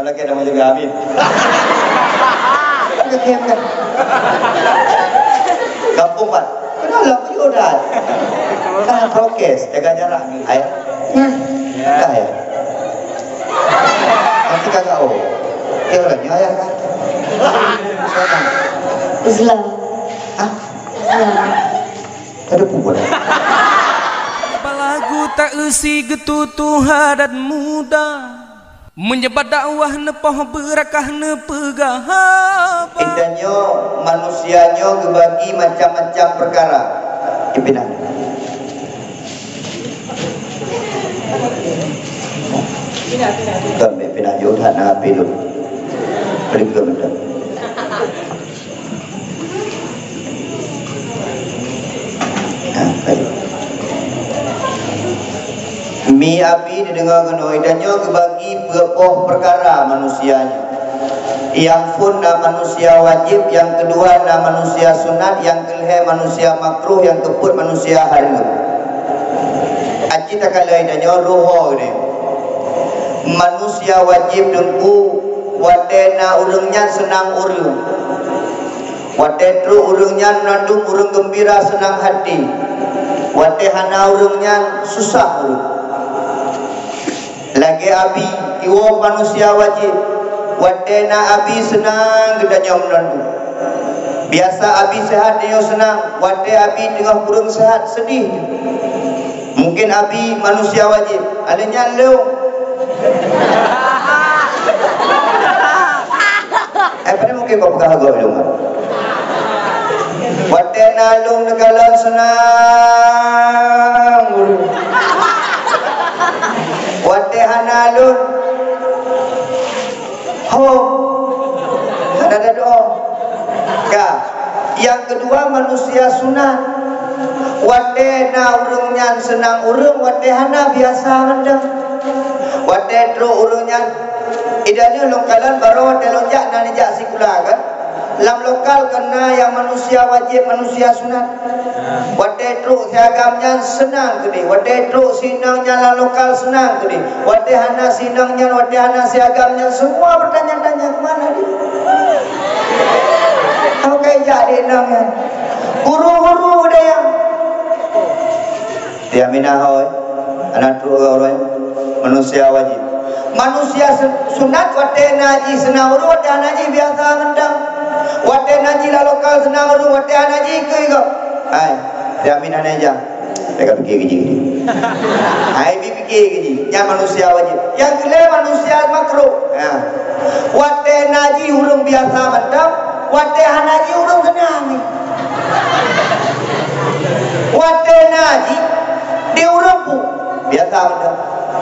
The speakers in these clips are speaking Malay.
Kalau kita mau juga amin. Kekem kan. Kampung Pak. Kenapa aku udah? Kan prokes, jaga jarak. Ayo. Dah ya. Nanti kakak orangnya ayah kan? Islam. Hah? Islam. Ada pun. Lagu tak isi getutuha dan muda menyebar dakwah nepoh berakah nepegah. Indahnya manusianya dibagi macam-macam perkara. Dipindah. Kami pindah jauh tak nak pilih. Beri ke benda. Baik. Mi api didengar kena idanya kebagi berapa perkara manusianya. Yang pun manusia wajib, yang kedua manusia sunat, yang kelih manusia makruh, yang keput manusia haram. Aji tak kala idanya roho ni. Manusia wajib dengku wadena urungnya senang urung. Wadetru urungnya nandung urung gembira senang hati. Wadehana urungnya susah urung. Lagi abi iwo manusia wajib. Wadena abi senang gedanya menandung. Biasa abi sehat dia senang. Wade abi tengah kurang sehat sedih. Mungkin abi manusia wajib. Adanya leung. Pada mungkin kau pegang agak belum. Wadena lung negala senang. Wadehana lung. Ada doa. Ya. Yang kedua manusia sunat. Wadena urungnya senang urung, wadehana biasa mendang. Wadetro urungnya idanya lokalan baru wade lonjak na nijak sikula kan. Lam lokal kena yang manusia wajib, manusia sunat. Wadetro siagamnya senang gede. Wadetro sinangnya lam lokal senang gede. Wadehana sinangnya, wadehana siagamnya semua bertanya-tanya kemana dia. Apa kayak jadi namanya? Guru-guru ada yang dia minahoy anak tu orang manusia wajib. Manusia sunat wate naji senang uru wate naji biasa mendang. Wate naji la lokal senang uru wate naji ke iko. Hai, dia mina neja. Mereka fikir gini. Hai fikir gini. Yang manusia wajib. Yang kedua manusia makruh. Ya. Wate naji urung biasa mendang. Wate naji urung senang. Wate naji di urung pu biasa mendang.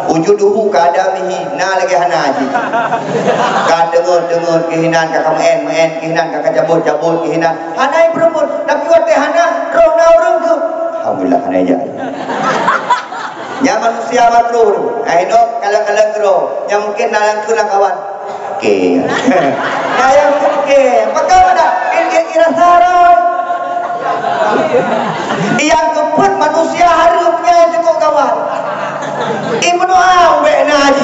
Ujuduhu kadamihi na lagi hanaji. Ka dengar kehinan ka kamen kehinan ka jabut kehinan. Hanai perempuan tapi wate hana roh na urang ke. Alhamdulillah hanai ja. Nya manusia makruh. Aino kalang-kalang gero. Nya mungkin dalam tu kawan. Okey. Ya yang okey. Maka ada kira saroi. Yang keput manusia harumnya cukup kawan. Ibnu Ambe naji.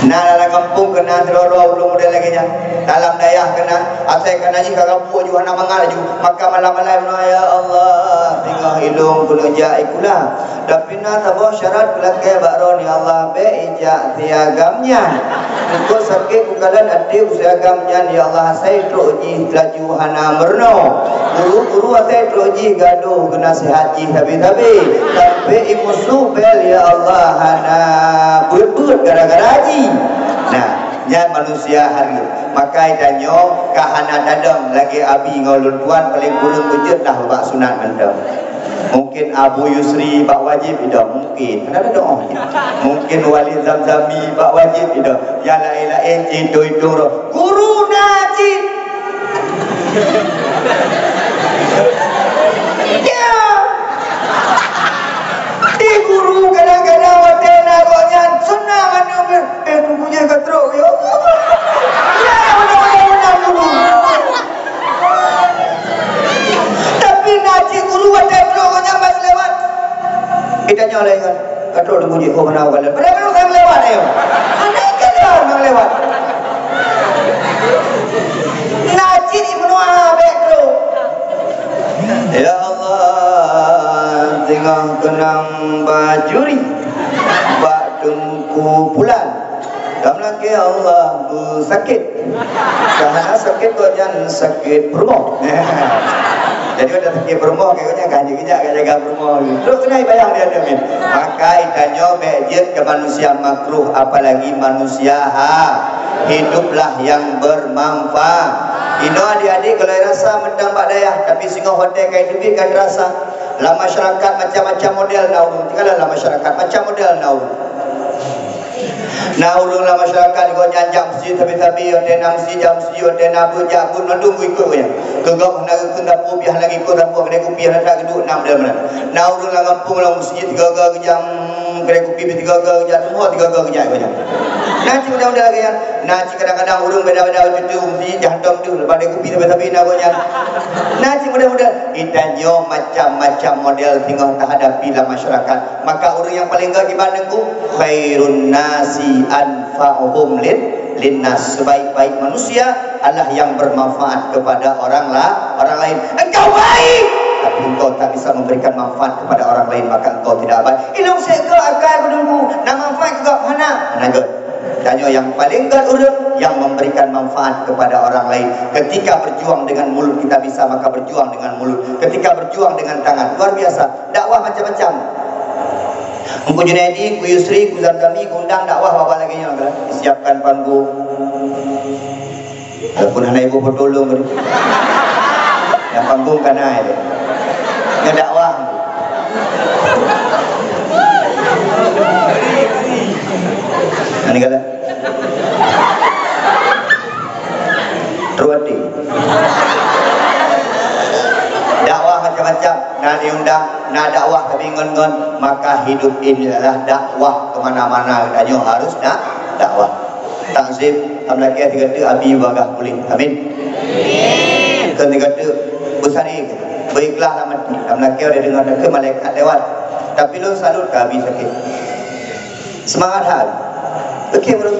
Nah dalam kampung kena teroro belum ada lagi nya. Dalam daerah kena asai kena ji kagak puak juga nak mangal ju. Maka malam-malam ya Allah tinggal hidung kulo ja ikula. Tapi na tabo syarat kelake bakron ya Allah be ija tiagamnya. Ko sakit kukalan ade usagamnya ya Allah asai troji laju hana merno. Guru-guru asai troji gaduh kena sehat ji habis-habis. Tapi imusu bel ya Allah hana beut gara-gara haji. Nah, nya manusia hari maka idanyo kahana dadam lagi abi ngolun tuan paling kurang wujud dah bak sunat mandam. Mungkin Abu Yusri bak wajib ida mungkin. Ada doa. Mungkin Wali Zamzami bak wajib ida. Ya la ilaha illallah guru najib. Ya. Di guru kadang-kadang wadena gonya sunnah manubir tunggunya ketruk yo. Ya mana guru. Tapi naji guru wadena gonya pas lewat. Kita nyoleh kan ketruk tunggunya kau kenal kalian. Padahal kan lewat ayo. Aneh kan kenang bajuri bak tengku pulan dalam lagi Allah sakit karena sakit kau jangan sakit bermoh jadi udah sakit bermoh kayaknya gak jaga bermoh lu kena bayang dia min maka ikannya bejit ke manusia makruh apalagi manusia hiduplah yang bermanfaat ino adik-adik kalau rasa mendang pak daya tapi singa hotel kayak duit kan rasa lah masyarakat macam-macam model naurung tinggallah masyarakat macam model naurung naurung lah masyarakat kau nyanjak mesti tapi ada mesti jam mesti ada nabu jabun nandung ikut ya kegak nak kendapu biar lagi ikut dapu kedai kopi ada geduk enam dalam mana naurung lah kampung lah mesti 3 jam kedai kopi 3 jam semua 3 jam kau nanti mudah-mudah lagi ya nanti kadang-kadang urung beda-beda cucu mesti jantung tu lepas kedai kopi tapi nabunya nanti mudah-mudah itanyo macam-macam model tinggal tak hadapi dalam masyarakat maka orang yang paling gak dibandingku khairun nasi anfa'uhum linnas sebaik-baik manusia adalah yang bermanfaat kepada orang lain engkau baik tapi engkau tak bisa memberikan manfaat kepada orang lain maka engkau tidak baik ilmu seka akan menunggu nak manfaat juga mana naga tanya yang paling gak urut yang memberikan manfaat kepada orang lain ketika berjuang dengan mulut kita bisa maka berjuang dengan mulut ketika berjuang dengan tangan luar biasa dakwah macam-macam Engku Junaidi, Ku Yusri, Ku Zamzami, Ku undang dakwah bawa lagi yang siapkan panggung. Walaupun anak ibu bertolong yang panggung kan itu. Yang dakwah. Ini kata. Ruwati. Dakwah macam-macam, nak diundang, nak dakwah tapi ngon-ngon, maka hidup ini adalah dakwah kemana-mana. Kita harus nak dakwah. Takzim, amlakiah tiga tu abi bagah pulih. Amin. Amin. Kan tiga tu besari, berikhlas lah mati. Amlakiah dia dengar ke malaikat lewat. Tapi lu salut ke abi sakit. Semangat hal. Okey bro.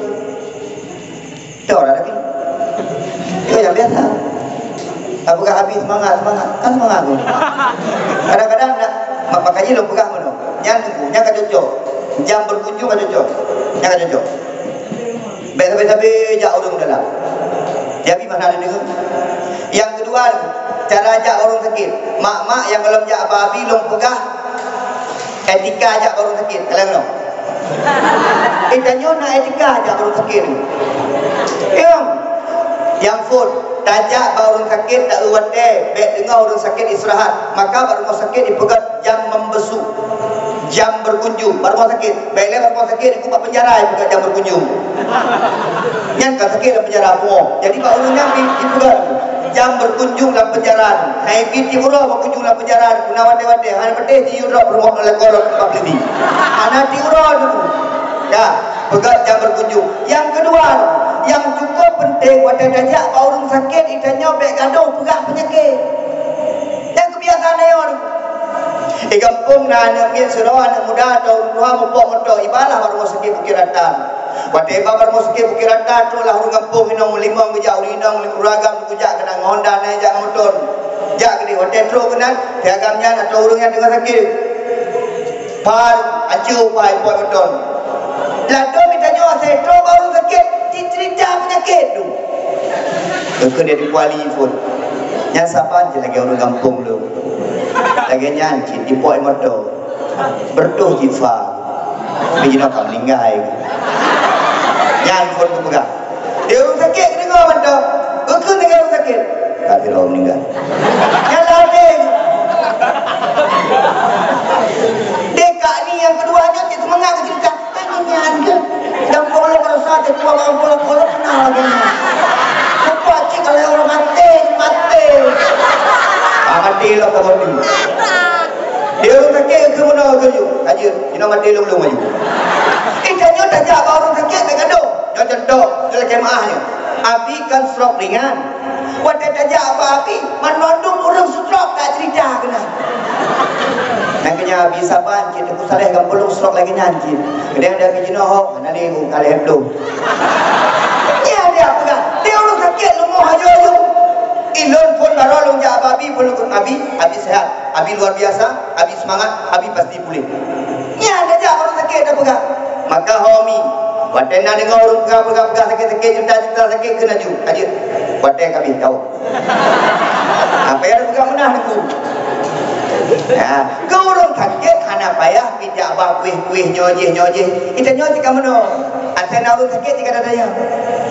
Kita orang lagi. Kita yang biasa. Apakah habis semangat kan semangat tu. Kadang-kadang nak makanya lo pegang mana? Yang cocok. Jam berkunjung kan cocok. Yang cocok. Sampai jak orang dalam. Jadi mana ada dengar? Yang kedua, cara ajak orang sakit. Mak-mak yang kalau ajak babi long pegah etika ajak orang sakit. Kalau tanya nak etika ajak orang sakit. Yang food tajak baru orang sakit tak ruat deh, baik dengar orang sakit istirahat, maka baru rumah sakit dipegat jam membesuk, jam berkunjung, baru rumah sakit, baiklah baru rumah sakit dibuka penjara dipegat jam berkunjung. Yang kan sakit dalam penjara semua, jadi baru yang dipegat jam berkunjung dalam penjara. Hai binti murah berkunjung dalam penjara, guna wade-wade, hanya pedih di yudra berumah oleh korok empat lebih. Anak diurah dulu, ya, pegat jam berkunjung. Yang kedua. Yang juga penting pada dajak orang sakit itanya baik gaduh pegah penyakit. Yang kebiasaan dia orang. Di kampung nak mungkin surau anak muda atau dua mupok motor ibalah baru sakit bukiratan. Whatever baru sakit bukiratan tu lah orang kampung minum limau gejak urinang ragam gejak kena Honda naik jak motor. Jak gede hotel tro kenan piagamnya atau orang yang dengan sakit. Par acu pai poi motor. Lalu mitanya saya tro baru sakit cerita penyakit tu. Kau dia dikuali pun. Yang siapa je lagi orang kampung tu. Lagi nyanyi di poi motor. Berdoa jifa. Begini nak meninggal. Yang pun tu pegang. Dia orang sakit dengar motor. Kau dengar orang sakit. Kafir orang meninggal. Yang lain. Dekat ni yang keduanya dia semangat cerita. Ini ada. Dan kalau berasa ketua bola kenal lagi. Ketua cik kalau orang mati. Mati lah kau mati. Dia orang sakit ke mana kerja? Aja, kita mati belum maju. Ikannya tak jawab orang sakit tak gaduh. Jangan cendok dalam kemah ni. Abi kan stroke ringan. Wadah tak jawab abi, menondong orang stroke tak cerita kena. Naknya abi saban kita kusaleh kan belum stroke lagi nyanyi. Kemudian ada bijino hok, mana ni kali belum. Ya dia apa kan? Dia orang sakit lu mau hajo. Ilon pun baru lu jak babi Abi perlu Abi sehat, Abi luar biasa, Abi semangat, Abi pasti pulih. Ya ada aja orang sakit dah pegang. Maka homi, watena dengar orang pegang sakit cerita sakit kena ju, aja. Waten kami tahu. Apa yang pegang menah aku. Nah, kau orang sakit karena payah pijak bang kuih nyojeh. Kita nyojeh kamu no. Antena orang sakit jika dadanya.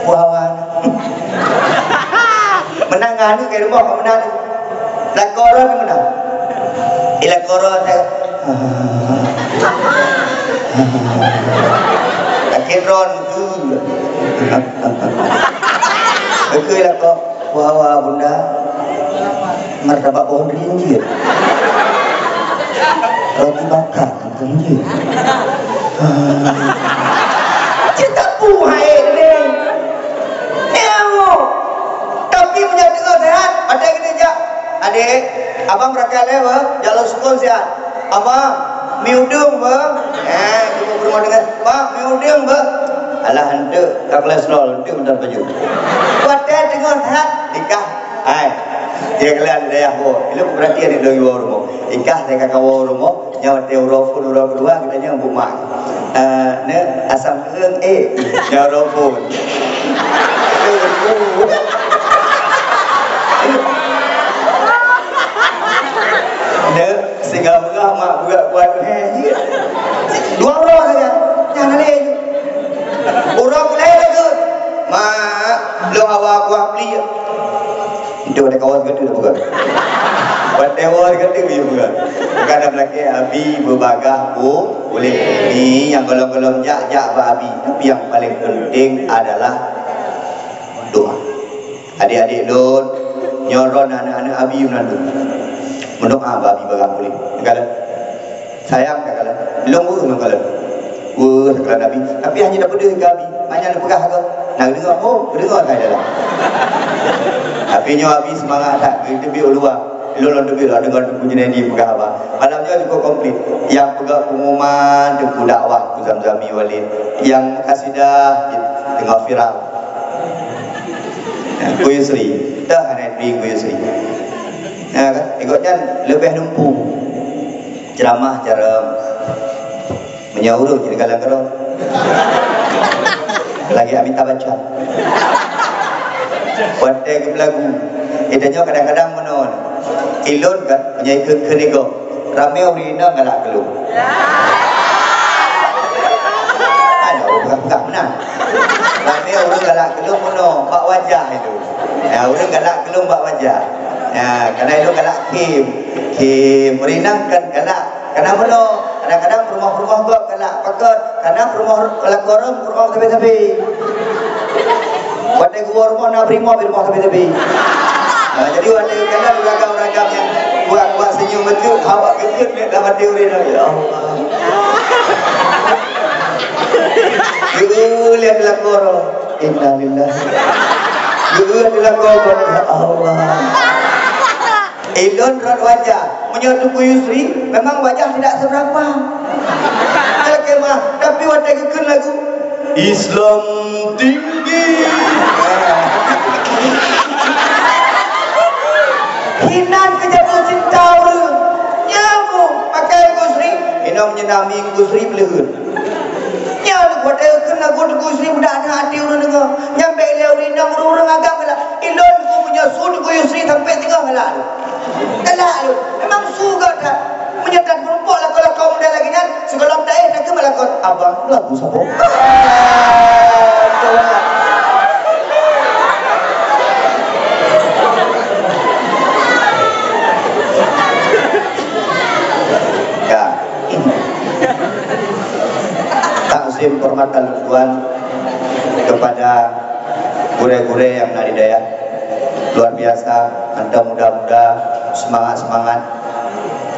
Buawan. Menang anu kayak rumah kamu menang. Lakoro ni menang. Ilakoro saya. Sakit ron tu. Oke lakor. Buawa bunda. Martabak pohon ringgit. Roti bakar ringgit. Kita puhai ni. Tapi punya dengar sehat. Ada kita je. Adik, abang berakal apa? Jalur sukun sehat. Abang, miudung ba? Kita berumah dengan bang, miudung ba? Alah hantu, tak kolesterol, hantu bentar baju. Wadah dengar sehat, nikah. Hai. Dia kalian daya ho. Ilu berarti ada doi rumah. Nikah saya kakak rumah, nyawa teurofun kedua kita jangan bumak. Ne asam keung nyawa rofun. Ada sehingga mak buat dua orang saja jangan lain orang lain lagi mak lo awak buat beli itu ada kawan gede bukan buat tewan gede bukan ada belakang abi berbagah boleh ni yang golong-golong jak babi tapi yang paling penting adalah doa. Adik-adik lon nyoron anak-anak abi nandu mendoa babi bagang boleh kalau sayang kalau belum kalau kalau nabi tapi hanya dapat dia gabi banyak nak pegah ke nak dengar dengar saya dalam tapi nyo abi semangat tak kita biar luar lon debil dengar punya ni pegah apa malamnya juga komplit yang pegah pengumuman deku dakwah ku Zamzami Walid yang kasidah tengah viral Ku Yusri dah ada di Ku Yusri. Nah kan ikutnya lebih lumpuh ceramah cara menyauruh jadi kalang kerong lagi Amitabh Bachchan Wate ke lagu itanya kadang-kadang menon ilun kan punya kenego rame urina galak kelung ada orang tak menang rame orang galak kelung menon bak wajah itu orang galak kelung bak wajah karena itu galak kim merinangkan galak karena mana kadang-kadang rumah-rumah gua galak pakat karena rumah lakoram rumah tepi-tepi wadai gua rumah nak rumah tepi-tepi jadi wadai kadang ragam-ragam yang buat senyum betul awak kecil ni dapat diurin ya Allah you lihat lakoram innalillah you lihat lakoram ya Allah Elon rot wajah menyatu Ku Yusri memang wajah tidak seberapa kemah tapi wadah kekun lagu Islam tinggi hinan kejatuh cinta orang nyamu pakai Ku Yusri ini menyenami Ku Yusri pelihun nyamu wadah kekun lagu Ku Yusri mudah ada hati orang dengar nyampe lewat lindang orang agak kalah Elon ku punya sud Ku Yusri sampai tengah kalah kalah lu memang suka tak menyetat perempuan lah kalau kau muda lagi kan sebelum daerah nak ke melakon abang lagu siapa ya takzim hormatan Tuhan kepada gure-gure yang dari daya luar biasa anda muda-muda semangat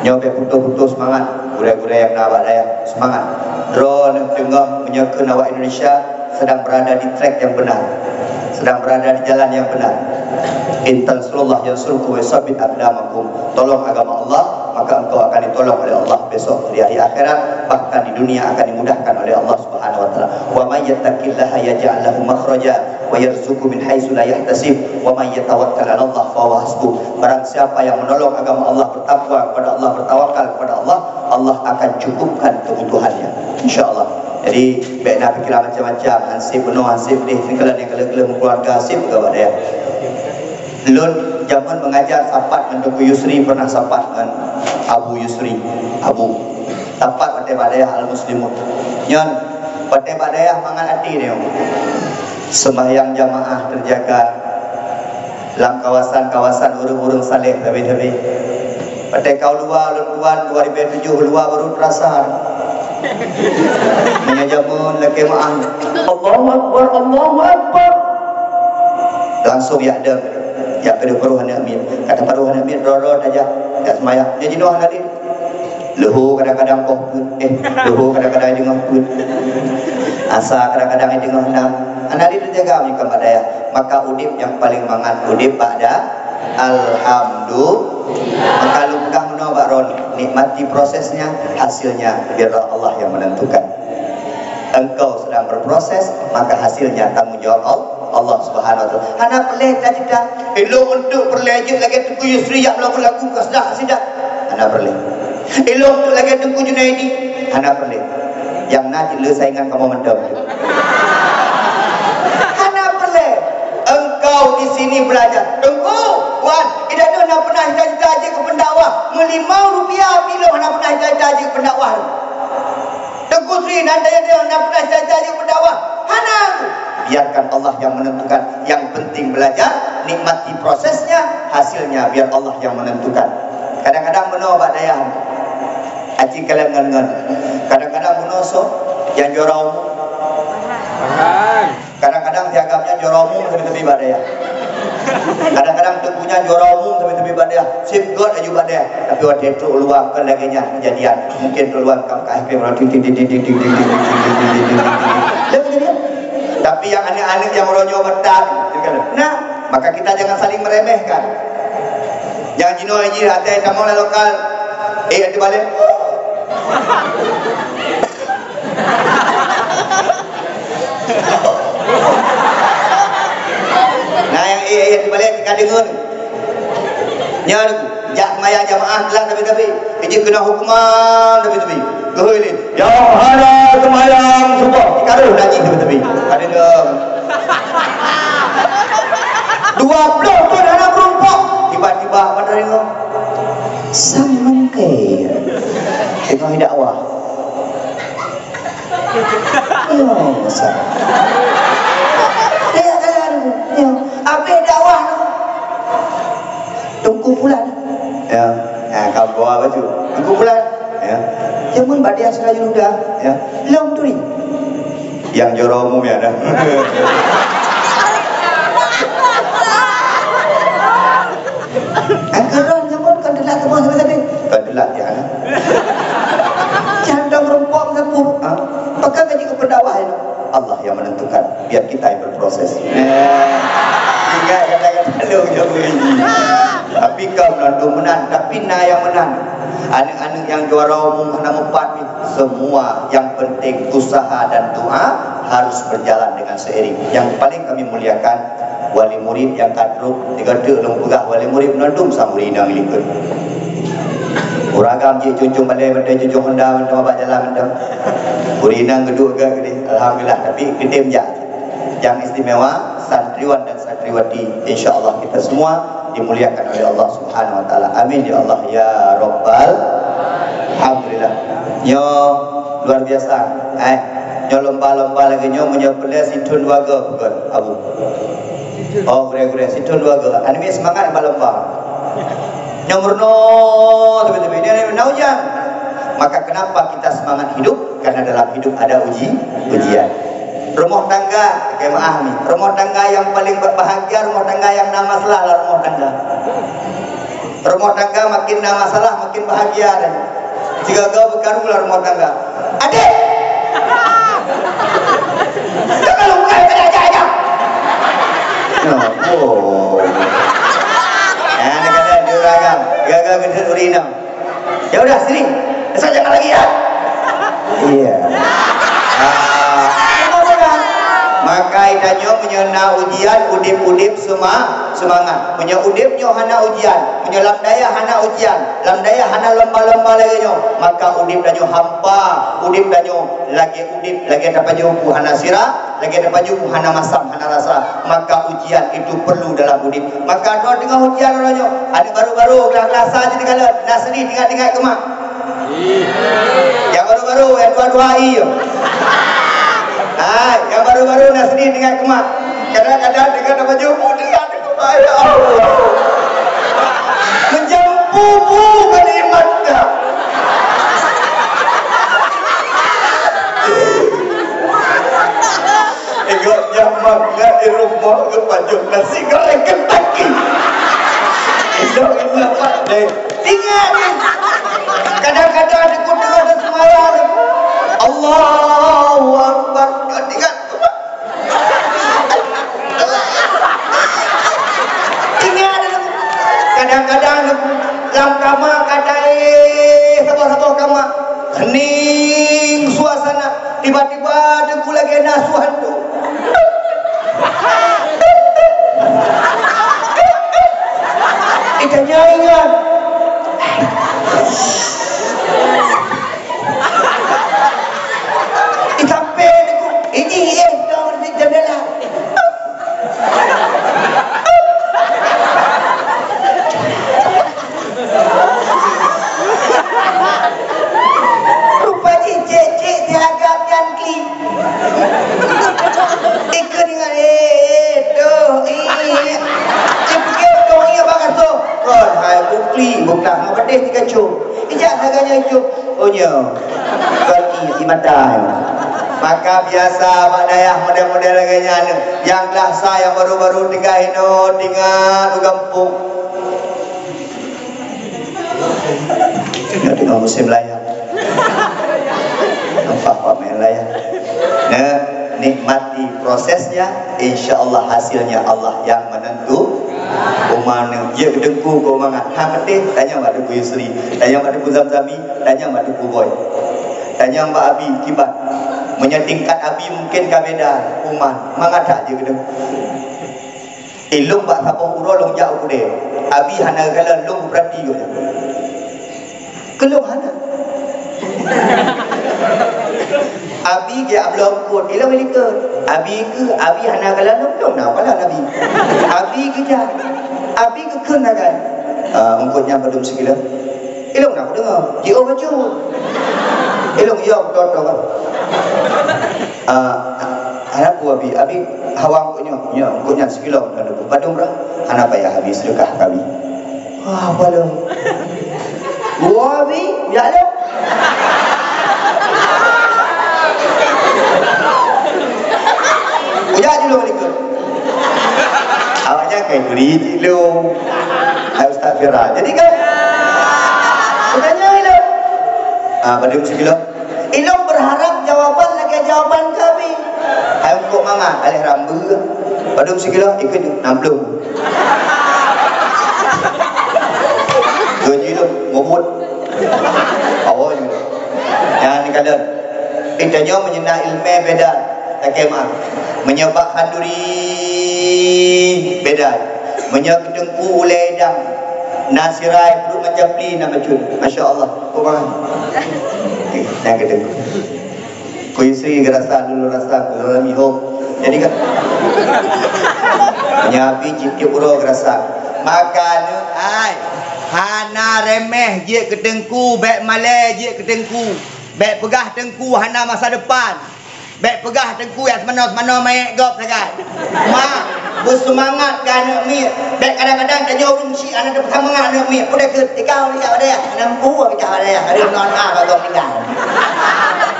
nyobe putus semangat gure-gure yang nawak daya semangat drone tengah menyeka nawak Indonesia sedang berada di track yang benar sedang berada di jalan yang benar intan sallallahu yansurkum wa sabit aqdamakum tolong agama Allah maka engkau akan ditolong oleh Allah besok di hari akhirat, bahkan di dunia akan dimudahkan oleh Allah Subhanahu wa taala. Wa may yattaqillaha yaj'al lahu makhraja wa yarzuqhu min haitsu la yahtasib wa may yatawakkal 'ala Allah fa huwa hasbuh. Barang siapa yang menolong agama Allah, bertakwa kepada Allah, bertawakal kepada Allah, Allah akan cukupkan kebutuhannya, insyaallah. Jadi baiklah fikiran macam-macam, hansip penuh, hansip ni kalau ni kalau keluarga hansip ke apa dia. Lun zaman mengajar sapat dengan Tuku Yusri, pernah sapat dengan Abu Yusri, Abu sapat pada badayah al-muslimun nyon pada badayah mangan hati dia sembahyang jamaah terjaga dalam kawasan-kawasan urung-urung saleh tapi pada kau luar luar 2007 luar baru terasa menyajamun lagi maaf Allahu Akbar, Allahu Akbar, langsung ya ada ya kedua paruhan amin kata paruhan amin roro aja tak semaya dia jenuh tadi lehu kadang-kadang lehu kadang-kadang jengah pun asa kadang-kadang jengah enam anak dia terjaga mereka badaya, maka udip yang paling mangan udip pada alhamdulillah, maka lukah menobak ron nikmati prosesnya, hasilnya biar Allah yang menentukan. Engkau sedang berproses, maka hasilnya tanggung jawab Allah Subhanahu wa taala. Hana peleh cita-cita elok untuk perlejek lagi Tuku Yusri yang lagu-lagu kasdah sidak. Hana peleh. Elok untuk lagi Tuku Junaidi. Hana peleh. Yang nak le saingan kamu mendam. Hana peleh. Engkau di sini belajar. Engkau wan, tidak ada nak pernah cita-cita aja ke pendakwah. Melimau rupiah bila nak pernah cita-cita aja ke pendakwah. Tuku Sri nanti dia nak pernah cita-cita aja ke pendakwah. Hana biarkan Allah yang menentukan. Yang penting belajar, nikmati prosesnya, hasilnya biar Allah yang menentukan. Kadang-kadang menobak daya aci kalian ngan kadang-kadang menosok yang jorau, kadang-kadang dianggapnya joramu tapi badaya, kadang-kadang tegunya joramu tapi badaya, sipgot aja badaya, tapi waktu itu luar ke laginya kejadian mungkin keluar kam KFP tapi yang aneh-aneh yang meronyo betar. Nah, maka kita jangan saling meremehkan. Jangan jino aja hati kamu lah lokal. Hati balik. Nah, yang hati balik kita dengar. Nyar jak maya jamaah telah tapi iji kena hukuman tapi gohili ya hara semayang subuh karuh lagi tapi ada dong 20 ton anak kelompok tiba-tiba pada dengar sang mengke tengah dakwah ya masa dia kan apa dakwah tunggu bulan ya kau bawa baju tunggu bulan ya jamun badia sekali udah ya long turi yang joromu ya dah angkaran jamun kandelat semua tadi kandelat ya jandang rempong ngaku maka gaji ke pendakwah itu Allah yang menentukan biar kita yang berproses hingga kata-kata lu jamu ini tapi kau melandung menang tapi na yang menang anak-anak yang juara umum kena 4 ni semua yang penting usaha dan doa harus berjalan dengan seiring. Yang paling kami muliakan wali murid yang kadruk digedek long pegah wali murid menandung sang murid nang likut uragam je cucung balai benda cucung honda benda babak jalan benda murid nang geduk ke gede alhamdulillah tapi gede je yang istimewa santriwan dan santriwati insyaallah kita semua dimuliakan oleh Allah Subhanahu wa taala. Amin ya Allah ya Rabbal alhamdulillah. Nyo luar biasa. Nyo lomba-lomba lagi nyo menyepele situn waga bukan Abu. Oh gure-gure situn waga. Anime semangat lomba. Nyo murno tapi dia menaujan. Maka kenapa kita semangat hidup? Karena dalam hidup ada ujian. Rumah tangga, jemaah nih. Rumah tangga yang paling berbahagia, rumah tangga yang nama masalah lah rumah tangga. Rumah tangga makin nama masalah, makin bahagia dan jika kau berkarung lah rumah tangga. Adik, jangan lupa aja. Oh, nah, kata diuragam, gagal gede urinam. Ya udah sini. Saya jangan lagi ya. Iya. Maka idanyo menyena ujian udip-udip semangat. Punya udipnyo hana ujian, punya lamdaya hana ujian, lamdaya hana lomba-lomba lagi nyo. Maka udip danyo hampa, udip danyo lagi udip lagi dapat jupu hana sirah, lagi dapat jupu hana masam hana rasa. Maka ujian itu perlu dalam udip. Maka do dengan ujian danyo. Ada baru-baru kelas saja dikala nak sedih dengar kemak. Yang baru-baru yang dua-dua iyo. Yang baru-baru nak sedih dengan kemak. Kadang-kadang dengan dapat jumpa dengan kemak. Ya Allah, menjampu kalimatnya. Ikut jamak gak di rumah ke pajuk nasi goreng Kentucky. Esok ini apa deh? Tinggal. Kadang-kadang ada kundengar dan semayang. Allahu Akbar. Tinggal. Kadang-kadang dalam kamar kadai sabar-sabar kamar hening suasana, tiba-tiba dengku lagi nasuhan tu. Itanya ingat sampai ini dah di jendela. Rupanya cek diagap yang kli. Ikut dengan Cepikir kau iya bagas tu. Kon, hai kli bukan apa deh tiga cu. Ijak harganya cu. Oh nyo. Kon i mata. Maka biasa Pak Dayah model-model laganya yang kelasa yang baru-baru tinggal ino tinggal di kampung. Tengok musim layak. Nampak pamer layak. Nah, nikmati prosesnya, insya Allah hasilnya Allah yang menentu. Umane dia kedengku kau mangat. Ha pedih tanya Mbak Deku Yusri, tanya Mbak Deku Zamzami, tanya Mbak Deku Boy. Tanya Mbak Abi Kibat. Menyetingkat Abi mungkin kabeda uman. Mangat tak je kedengku. Ilung Mbak Sapong Uro long jauh deh. Abi hana galan long berarti yo. Kelong hana. Abi ke ablong kuat ilong melika. Abi ke Abi hana galan long nak pala Nabi. Abi ke ja. Abi ke kena kan. Ungkutnya belum segila. Ilong nak dengar. Jio baju. Ilong yo betul kan. Anak Abi hawang ungkutnya segila kan. Padung berah. Hana payah habis sedekah kami. Wah, apa lo? Gua Abi, ya lo. Ujar je lo ikut. Awaknya kayak guri je lo. Harus tak viral. Jadi kan, tanya lo. Pada musim lo. Ilong berharap jawaban lagi jawaban kami. Ayam kok mama, alih rambu. Pada musim lo ikut 60. Gaji tu ngobot. Awak ni. Yang ni kata itanya menyena ilmu beda. Tak kemah. Menyebabkan duri beda. Menyekdengku ulai dam. Nasirai perlu menjapli nama cun. Masya-Allah. Kau faham? Yang kedengku. Kau isi rasa dulu rasa dalam hidup. Jadi kan menyapi cipti pura rasa. Makanya ai hana remeh je kedengku, baik malai je kedengku, baik pegah dengku hana masa depan, baik pegah dengku yang semana-semana main gop sangat. Mak bersemangat kan mi, baik kadang-kadang tanya orang si anak dapat semangat mi, udah ke tikau dia ada nampu kita ada ada non kalau tinggal.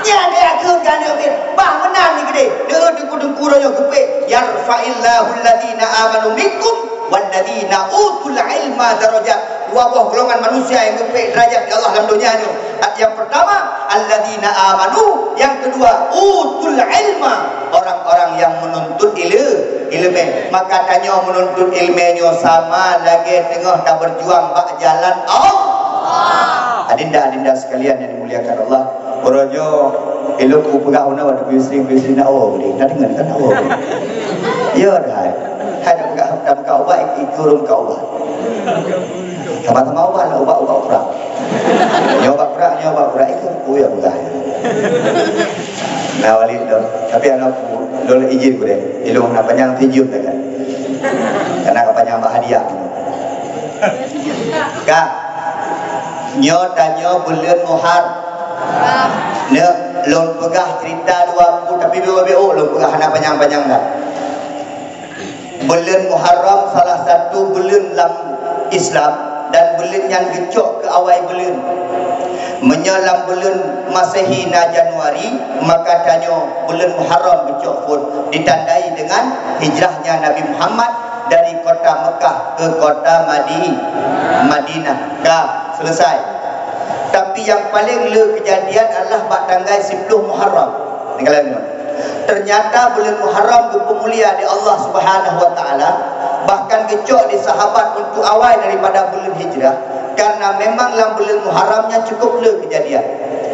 Ya dia ke kan mi, bah menang ni gede, dengar dengku royo kepe, yarfa'illahu alladhina amanu minkum walladzina utul ilma darajat. Dua buah golongan manusia yang mempunyai derajat di Allah dalam dunia ini. Yang pertama alladzina amanu, yang kedua utul ilma, orang-orang yang menuntut ilmu. Maka tanya menuntut ilmunya sama lagi tengah dah berjuang bak jalan Allah. adinda sekalian yang dimuliakan Allah, orojo elok ku pegah una wa bisri na awak ni dah dengar kan awak ya dah ada pegah dam kau wa ikurum kau wa sama-sama awak lah ubah perang nyoba perang ikut ku ya pegah nah wali dah tapi anak lo izin ku deh elok nak panjang tujuh dah kan karena kepanjang hadiah Kak nyo tanyo bulan Muharram ne long pegah cerita 20 tapi BO long pegah nak panjang-panjang dah. Bulan Muharram salah satu bulan dalam Islam dan bulan yang gecok ke awal bulan. Menyelam bulan Masehi na Januari, maka tanyo bulan Muharram gecok pun ditandai dengan hijrahnya Nabi Muhammad dari kota Mekah ke kota Madinah. Dah selesai. Tapi yang paling le kejadian adalah pada tanggal 10 Muharram. Ternyata bulan Muharram berpemulia di Allah Subhanahu wa taala, bahkan gecok di sahabat untuk awal daripada bulan Hijrah karena memang dalam bulan Muharramnya cukup le kejadian.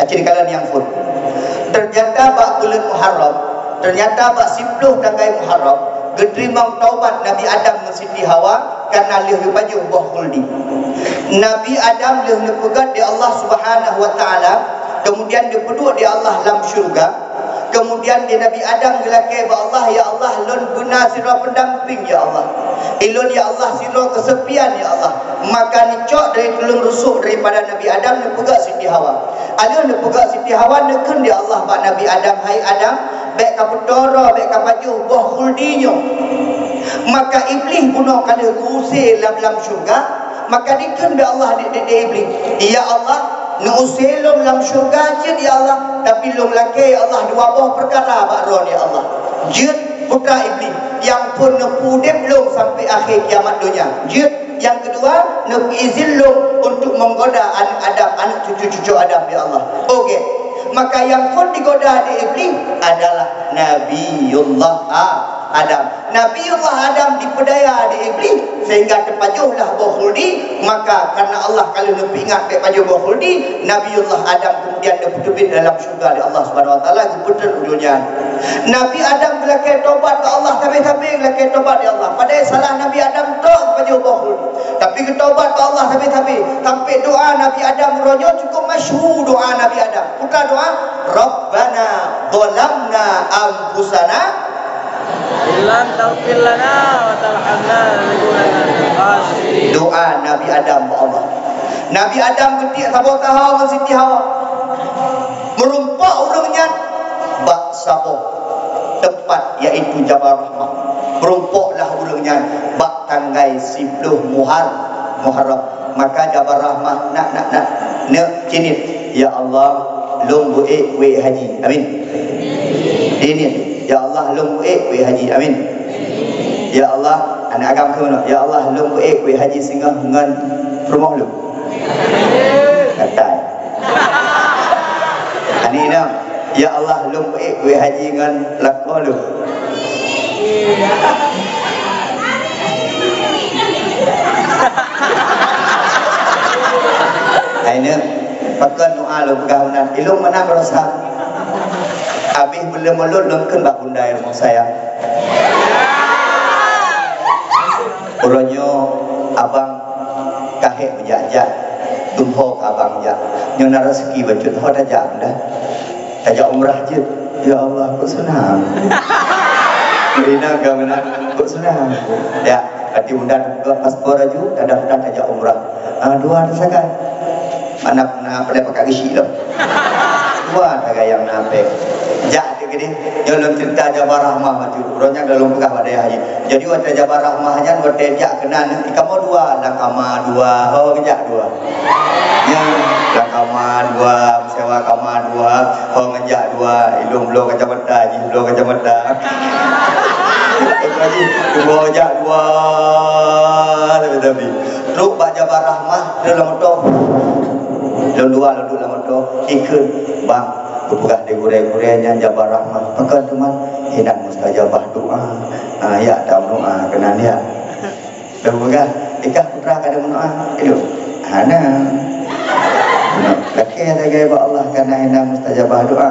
Acik kalian yang pun. Ternyata bak bulan Muharram, ternyata bak 10 tanggal Muharram gedrimang taubat Nabi Adam dan Siti Hawa karena leh baju buah khuldi. Nabi Adam leh pegat di Allah Subhanahu wa taala, kemudian dia peduk di Allah dalam syurga. Kemudian di Nabi Adam gelakai ba Allah, ya Allah lon guna sira pendamping ya Allah. Ilon ya Allah sira kesepian ya Allah. Maka nicok dari tulung rusuk daripada Nabi Adam dia pegat Siti Hawa. Alun dia pegat Siti Hawa neken dia Allah ba Nabi Adam, hai Adam, baik ka pedoro baik ka baju buah khuldinya. Maka iblis bunuh kala usir dalam syurga, maka diken dia Allah di iblis, ya Allah nuusir lom dalam syurga je ya Allah, tapi lom laki ya Allah dua buah perkara bakron ya Allah. Jid putra iblis yang pun nepu dem lom sampai akhir kiamat dunia. Jid yang kedua nepu izin lom untuk menggoda anak Adam, anak cucu-cucu Adam ya Allah. Okey, maka yang pun digoda di iblis adalah Nabiullah Adam. Nabiullah Adam dipedaya di iblis sehingga terpajuhlah buah khuldi. Maka karena Allah kalau lebih ingat terpajuh buah khuldi, Nabiullah Adam kemudian diputubin dalam syurga di Allah Subhanahu wa taala keputusan dunia. Nabi Adam gelakai tobat ke Allah, tapi gelakai tobat di Allah. Padahal salah Nabi Adam tok terpajuh buah khuldi. Tapi tobat ke Allah tapi sampai doa Nabi Adam rojo cukup masyhur doa Nabi Adam. Bukan doa Rabbana zalamna anfusana Ilan taufir lana wa tarhamna lanakunanna minal khasirin. Doa Nabi Adam kepada Allah. Nabi Adam ketik sabot Hawa dengan Siti Hawa. Merumpak urangnya bak sabot tempat iaitu Jabal Rahmah. Merumpaklah urangnya bak tanggal 10 Muharram. Maka Jabal Rahmah nak cinit ya Allah long buik we haji. Amin. Ini ya Allah long buik we haji. Amin. Ya Allah anak agam ke mana? Ya Allah long buik we haji singgah dengan rumah lu. Kata. Ani nak ya Allah long buik we haji dengan lakwa lu. Aina pakai doa lu bergahunan ilmu mana berasa habis belum mulut lengken bak bundai rumah saya uronyo abang kahek berjak-jak tumho abang jak nyona rezeki bacut ho tajak dah tajak umrah je ya Allah kok senang Rina ke mana kok senang ya hati undan ke paspor aju daftar tajak umrah dua rasakan mana pada pakai isi loh dua ada yang nampak jak dia gini yang cerita Jabal Rahmah maju orangnya dalam pegah pada haji jadi waktu Jabal Rahmahnya waktu jak kena kamu dua dan kamar dua oh kejak dua yang dan kamar dua sewa kamar dua oh ngejak dua ilung belum kacamata haji belum kacamata haji dua jak dua tapi terus bak Jabal Rahmah dalam motor dalam dua dalam motor ikut bang berpegah di gureh-gurehnya Jabal Rahmah maka teman hinak mustajabah doa ya tak doa kena dia berpegah ikah putra kada doa itu ana Laki tagai ba Allah karena ina mustajabah doa.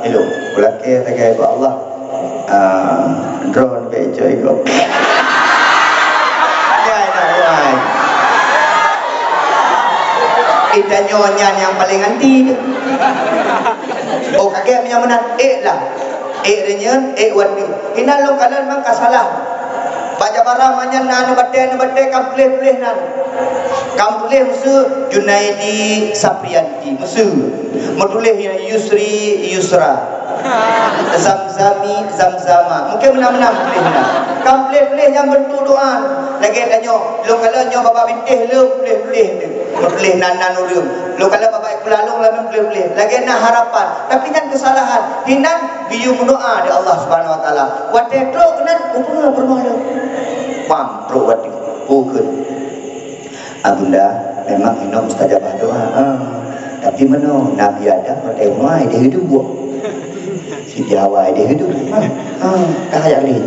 Hello, laki tagai ba Allah. Drone bejo iko. Ya ina wai. Kita nyonya yang paling anti. Oh kakek punya menang lah. Renyen wadi. Hinalong kalan mang kasalah. Baca barang manyan na bate kam tulis nan. Kam tulis musuh Junaidi Saprianti musuh. Menulis Yusri Yusra. Zamzami Zamzama. Mungkin menang-menang tulis nan. Kam tulis yang bentuk doa. Lagi tanyo, lo kalau nyo bapa bintih lo tulis tu. Tulis nan urum. Lo kalau bapa kulalung lah tulis. Lagi nak harapan. Tapi nan kesalahan. Hinan biu mendoa di Allah Subhanahu Wa Taala. Wate tro kenan upuna bermalu. Pam tro wati. Bukan. Abunda memang ini mustajabah doa. Tapi mana Nabi Adam pada mai dia hidup buat. Si Jawa dia hidup. Tak ada lagi.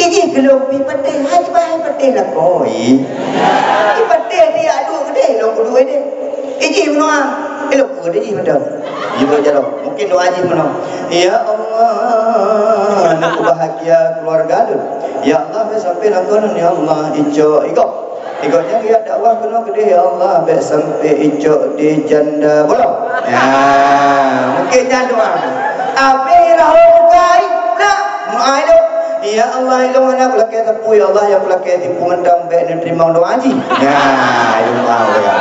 Ini kalau pi patih hai bahai patih lah koi. Ini patih dia adu gede lo kedua dia. Ini mana? Elok ke dia betul. Ibu jalo. Mungkin doa haji mana? Ya Allah, nak bahagia keluarga tu. Ya Allah, sampai lakonan ya Allah ijo ikutnya dia dakwah kena gede ya Allah baik sampai ijo di janda bolong. Ya, mungkin doa. Apa rahukai nak muai lo. Ya Allah ilmu anak pelakih tepu ya Allah yang pelakih tipu mendam baik dan terima doa haji. Ya, ilmu Allah.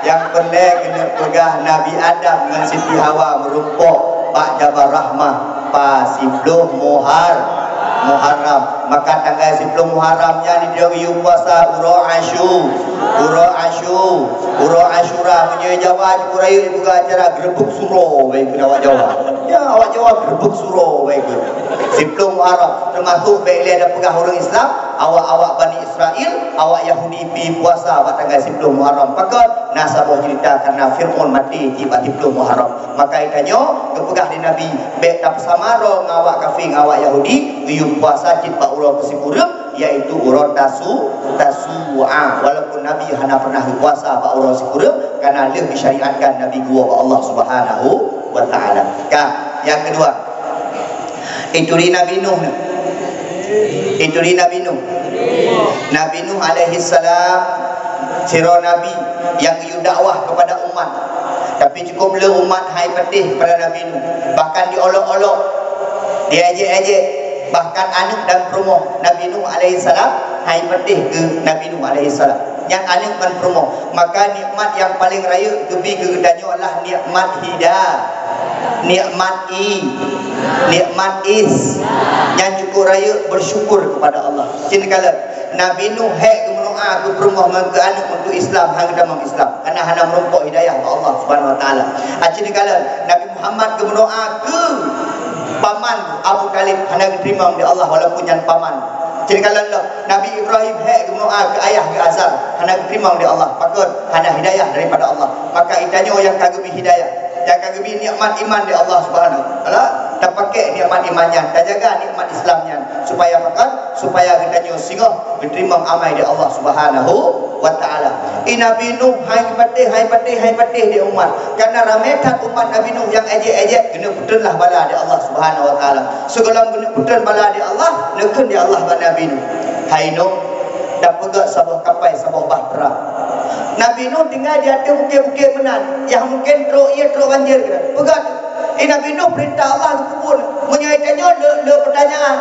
Yang penting kena pegah Nabi Adam dengan Siti Hawa merumpuk Pak Jabar Rahmah pasibluh Muharram. Maka tanggal 10 Muharramnya ni dia puasa Uro Ashura punya Jawa Kuraya juga acara gerebek suro baik ke awak Jawa. Ya awak Jawa gerebek suro baik ke 10 Muharram termasuk baik ada pegah orang Islam awak Bani Israel awak Yahudi pi puasa pada tanggal 10 Muharram. Maka nasabah cerita karena Fir'aun mati di 10 Muharram. Maka ikanyo kepegah di Nabi baik tak sama ro ngawak kafir ngawak Yahudi yu puasa cit pak urang kesikureum yaitu urang tasu'a. Walaupun Nabi hana pernah puasa pak urang sikureum karena dia disyariatkan Nabi gua Allah Subhanahu wa taala. Yang kedua itu di Nabi Nuh. Nabi Nuh alaihi salam sira nabi yang yu dakwah kepada umat. Tapi cukup le umat hai patih pada Nabi Nuh. Bahkan diolok-olok, diejek-ejek. Bahkan anak dan promo Nabi Nuh alaihi salam hai patih ke Nabi Nuh alaihi salam. Yang anak dan promo. Maka nikmat yang paling raya lebih kegedannya adalah nikmat hidayah. Nikmat is yang cukup raya bersyukur kepada Allah. Cintakala Nabi Nuh hek kemenua ke perumah ke anak untuk Islam hang damam Islam karena hana merompok hidayah ke Allah Subhanahu wa taala. Cintakala Nabi Muhammad kemenua ke paman Abu Talib hana diterima oleh Allah walaupun yang paman. Cintakala Nabi Ibrahim hek kemenua ke ayah ke Azar hana diterima oleh Allah pakon hana hidayah daripada Allah. Maka itanya yang kagumi hidayah yang kagumi nikmat iman di Allah Subhanahu wa taala tak pakai nikmat imannya dan jaga nikmat Islamnya supaya kita singgah diterima amal di Allah Subhanahu wa taala. Nabi Nuh hai patih di umat karena ramai tak umat Nabi Nuh yang ejek kena puterlah bala di Allah Subhanahu wa taala. Segala kena puter bala di Allah nekun di Allah bala Nabi Nuh. Hai Nuh dah pegak sabah kapai sabah bahtera. Nabi Nuh tinggal di atas bukit-bukit menan yang mungkin teruk banjir ke pegat. Nabi Nuh perintah Allah ke kubur menyaitannya le pertanyaan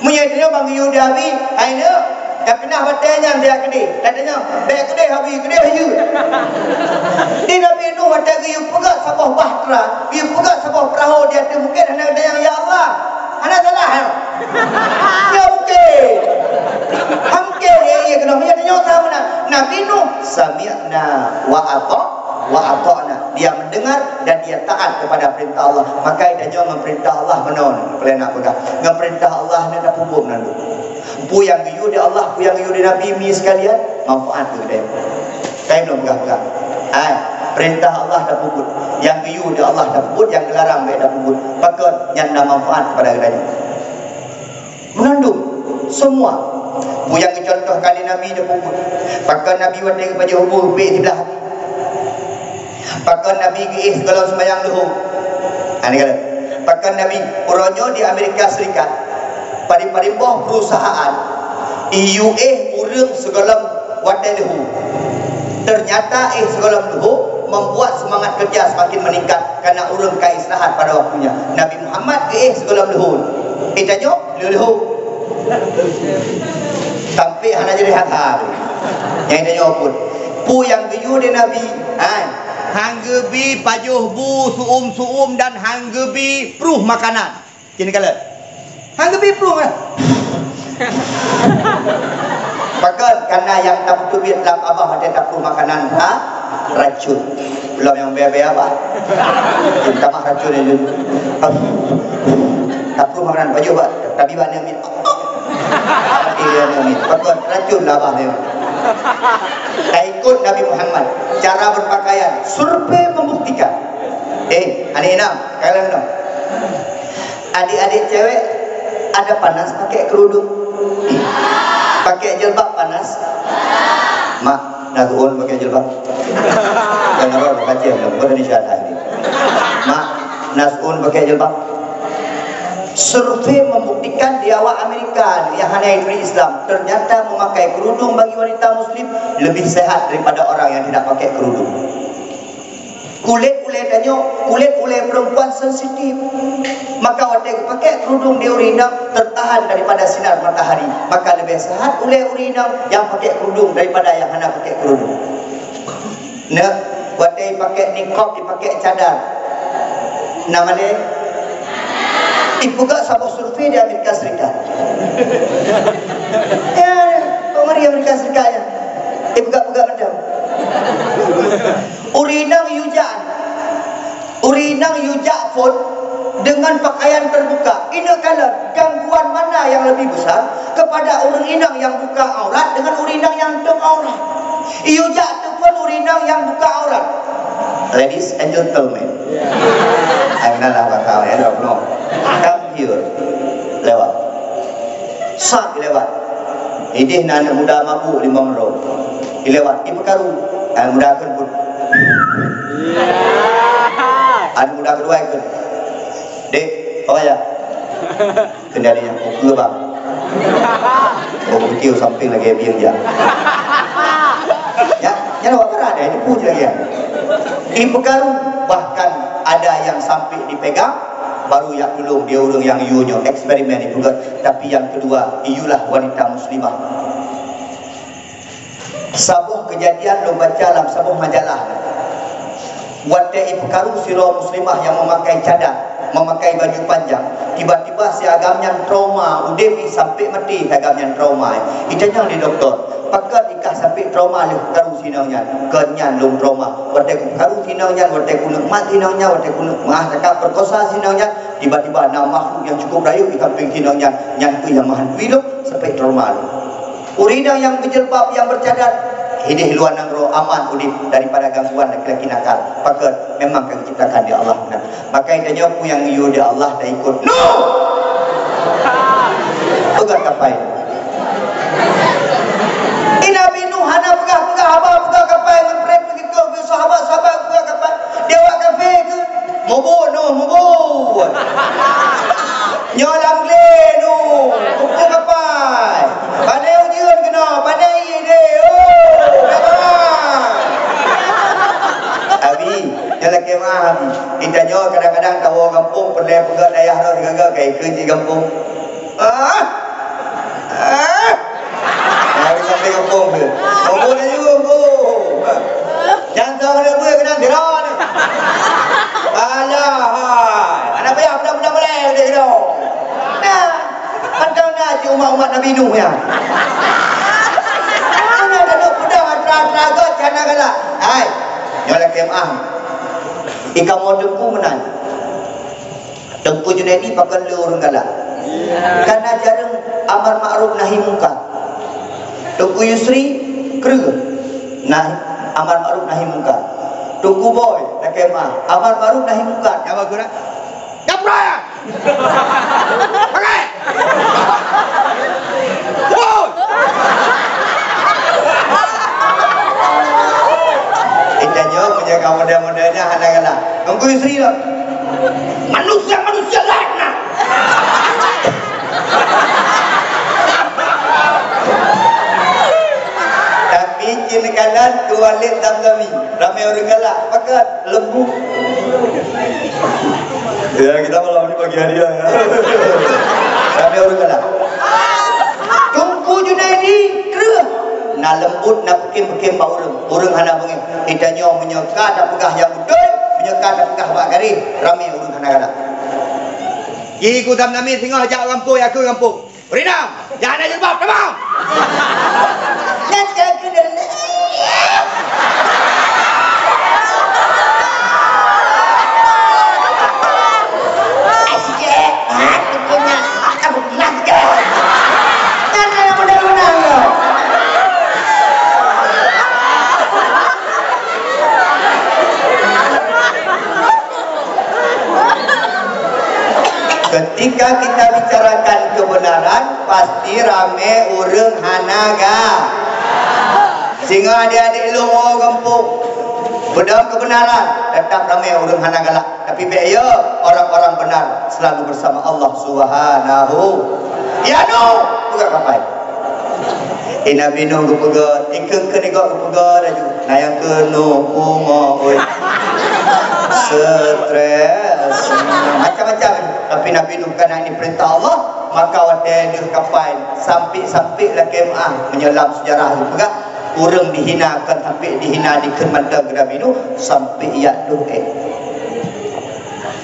menyaitannya bang Yudawi aina yang pernah bertanya dia kedai katanya baik kedai habis kedai hayu di Nabi Nuh wadah ke pegat sabah bahtera pegat sabah perahu di atas bukit anak dia ya Allah anak salah ya bukit hamkir ya kena menyaitannya tahu Nabi Nuh sami'na wa ata'na. Dia mendengar dan dia taat kepada perintah Allah. Maka dia jangan memperintah Allah menon. Kalian nak pegang. Dengan perintah Allah nak pupuk nandu. Pu yang giyu di Allah, pu yang giyu di Nabi mi sekalian, manfaat ke dia. Kain belum pegang. Perintah Allah dah pupuk. Yang giyu di Allah dah pupuk, yang dilarang dia dah pupuk. Maka yang nak manfaat kepada dia. Menandung semua. Yang contoh kali Nabi dia pukul. Pakai Nabi wadai kepada hubung baik sebelah hati. Pakai Nabi ke segala sembahyang luhur. Ini kata. Pakai Nabi uronyo di Amerika Serikat. Pari-parimbah perusahaan IUA urang segala wadai luhur. Ternyata segala luhur membuat semangat kerja semakin meningkat karena urang keistirahat pada waktunya. Nabi Muhammad ke segala luhur. Tanya luhur. Sampai hanya jadi hata yang tanya pun pu yang geyu di Nabi hanggebi pajuh bu suum dan hanggebi pruh makanan kini kala hanggebi pruh pakai karena yang tak betul dalam abah ada tak pruh makanan racun belum yang bebe apa kita mah racun itu tak pruh makanan pajuh pak tapi banyak min pakai racun lah bah dia. Ikut Nabi Muhammad cara berpakaian survei membuktikan adik-adik kalian dong adik-adik cewek ada panas pakai kerudung pakai jilbab panas mak nazuun pakai jilbab jangan apa baca belum boleh disyarat ini mak nazuun pakai jilbab. Survei membuktikan di awal Amerika yang hanya itu Islam ternyata memakai kerudung bagi wanita muslim lebih sehat daripada orang yang tidak pakai kerudung. Kulit perempuan sensitif, maka waktu pakai kerudung di urina tertahan daripada sinar matahari, maka lebih sehat urina yang pakai kerudung daripada yang hanya pakai kerudung. Nah, waktu pakai niqab dipakai cadar, nama dia ibuga sama survei di Amerika Serikat. Ya, pemari Amerika Serikat ya. Ibuga-buga macam. Urinang yujak pun dengan pakaian terbuka. Ini kalau gangguan mana yang lebih besar kepada orang inang yang buka aurat dengan urinang yang tutup aurat. Yujak tu pun urinang yang buka aurat. Ladies and gentlemen, I'm not I don't know. Come here, lewat. Sak lewat. Ini anak muda mabuk 5 menit. Lewat. Ini perkara. Anak muda akan pun. Anak muda kedua ikut. Dek, apa ya? Kendalinya ke bang. Kecil samping lagi biang dia. Ya, jangan awak kerana ini puji lagi ya. Ini perkara bahkan ada yang sampai dipegang baru yang belum dia orang yang iunya eksperimen itu kan. Tapi yang kedua iulah wanita muslimah. Sabuh kejadian lo baca dalam sabuh majalah. Waktu ibu karu sirah muslimah yang memakai cadar, memakai baju panjang, tiba-tiba si agamnya trauma, udah sampai mati agamnya trauma. Itanya di doktor. Pakai nikah sampai trauma le karu sinaunya, kenyan lum trauma. Waktu karu sinaunya, waktu kuno mati sinaunya, waktu kuno cakap perkosa sinaunya, tiba-tiba nama makhluk yang cukup rayu di kampung sinaunya, nyangku yang mahan hidup sampai trauma. Urina yang berjilbab yang bercadar, ini luar nangro aman udip daripada gangguan laki-laki nakal. Pakai memang akan diciptakan di Allah. Maka intanya aku yang iu di Allah dah ikut. No. Pegang kapai. Nabi Nuh hana pegah abah pegah kapai dengan prep begitu sahabat-sahabat pegah kapai dia awak kafe ke mubur nyolang le nu pegah kapai pandai ujian kena pandai ide abi jalan kemah abi kita nyo kadang-kadang tahu kampung perlu pegah dayah tu gagal kayak kerja kampung sampai kampung ke mabuk dah juga mabuk jangan tahu ada apa kena gerak ni alah anak payah budak-budak boleh dia gerak nah pandang dah cik umat-umat Nabi Nuh ya mana ada duk budak teraga cana galak hai nyolah kemah ikan modengku menang Tengku Junaidi pakai lu orang galak karena jarang amar ma'ruf nahi munkar. Tengku Yusri kerja nah amar ma'ruf nahi munkar. Tengku Boy nak kemah amar ma'ruf nahi munkar. Apa guna? Gapraya. Pakai. model-modelnya kadang-kadang. Tunggu istri lo. Manusia laknat. Tapi jin kanan kualit dam-dami. Ramai orang galak. Maka lembu. Ya kita malam ini bagi hadiah ya. Ramai orang galak. Tunggu Junaidi kerah. Na lembut na pekim-pekim bau urang hana bengi. Kita nyo menyeka dak pegah yang betul, menyeka dak pegah bak gari. Ramai urang hana galak. Ki ku dam nami tengah ajak kampung aku kampung. Rina, jangan aja bab, terbang. Nak aku dah. Asyik, aku punya aku naga. Mana yang benar-benar lo? Ketika kita bicarakan kebenaran, pasti rame urang hanaga. Sehingga adik-adik lu mau kampung pedang kebenaran, tetap ramai urang hanaga lah. Tapi ya orang-orang benar selalu bersama Allah Subhanahu. Ya no, bukan kapai. Nabi nu gupega, ikeng ke nego gupega daju. Nah yang kenu kumo oi. Stres macam-macam. Tapi Nabi Nuh karena ini perintah Allah, maka wadah dia kapal sampai lah kemah menyelam sejarah itu juga orang dihinakan sampai dihina di kemanda Nabi Nuh sampai ia doa.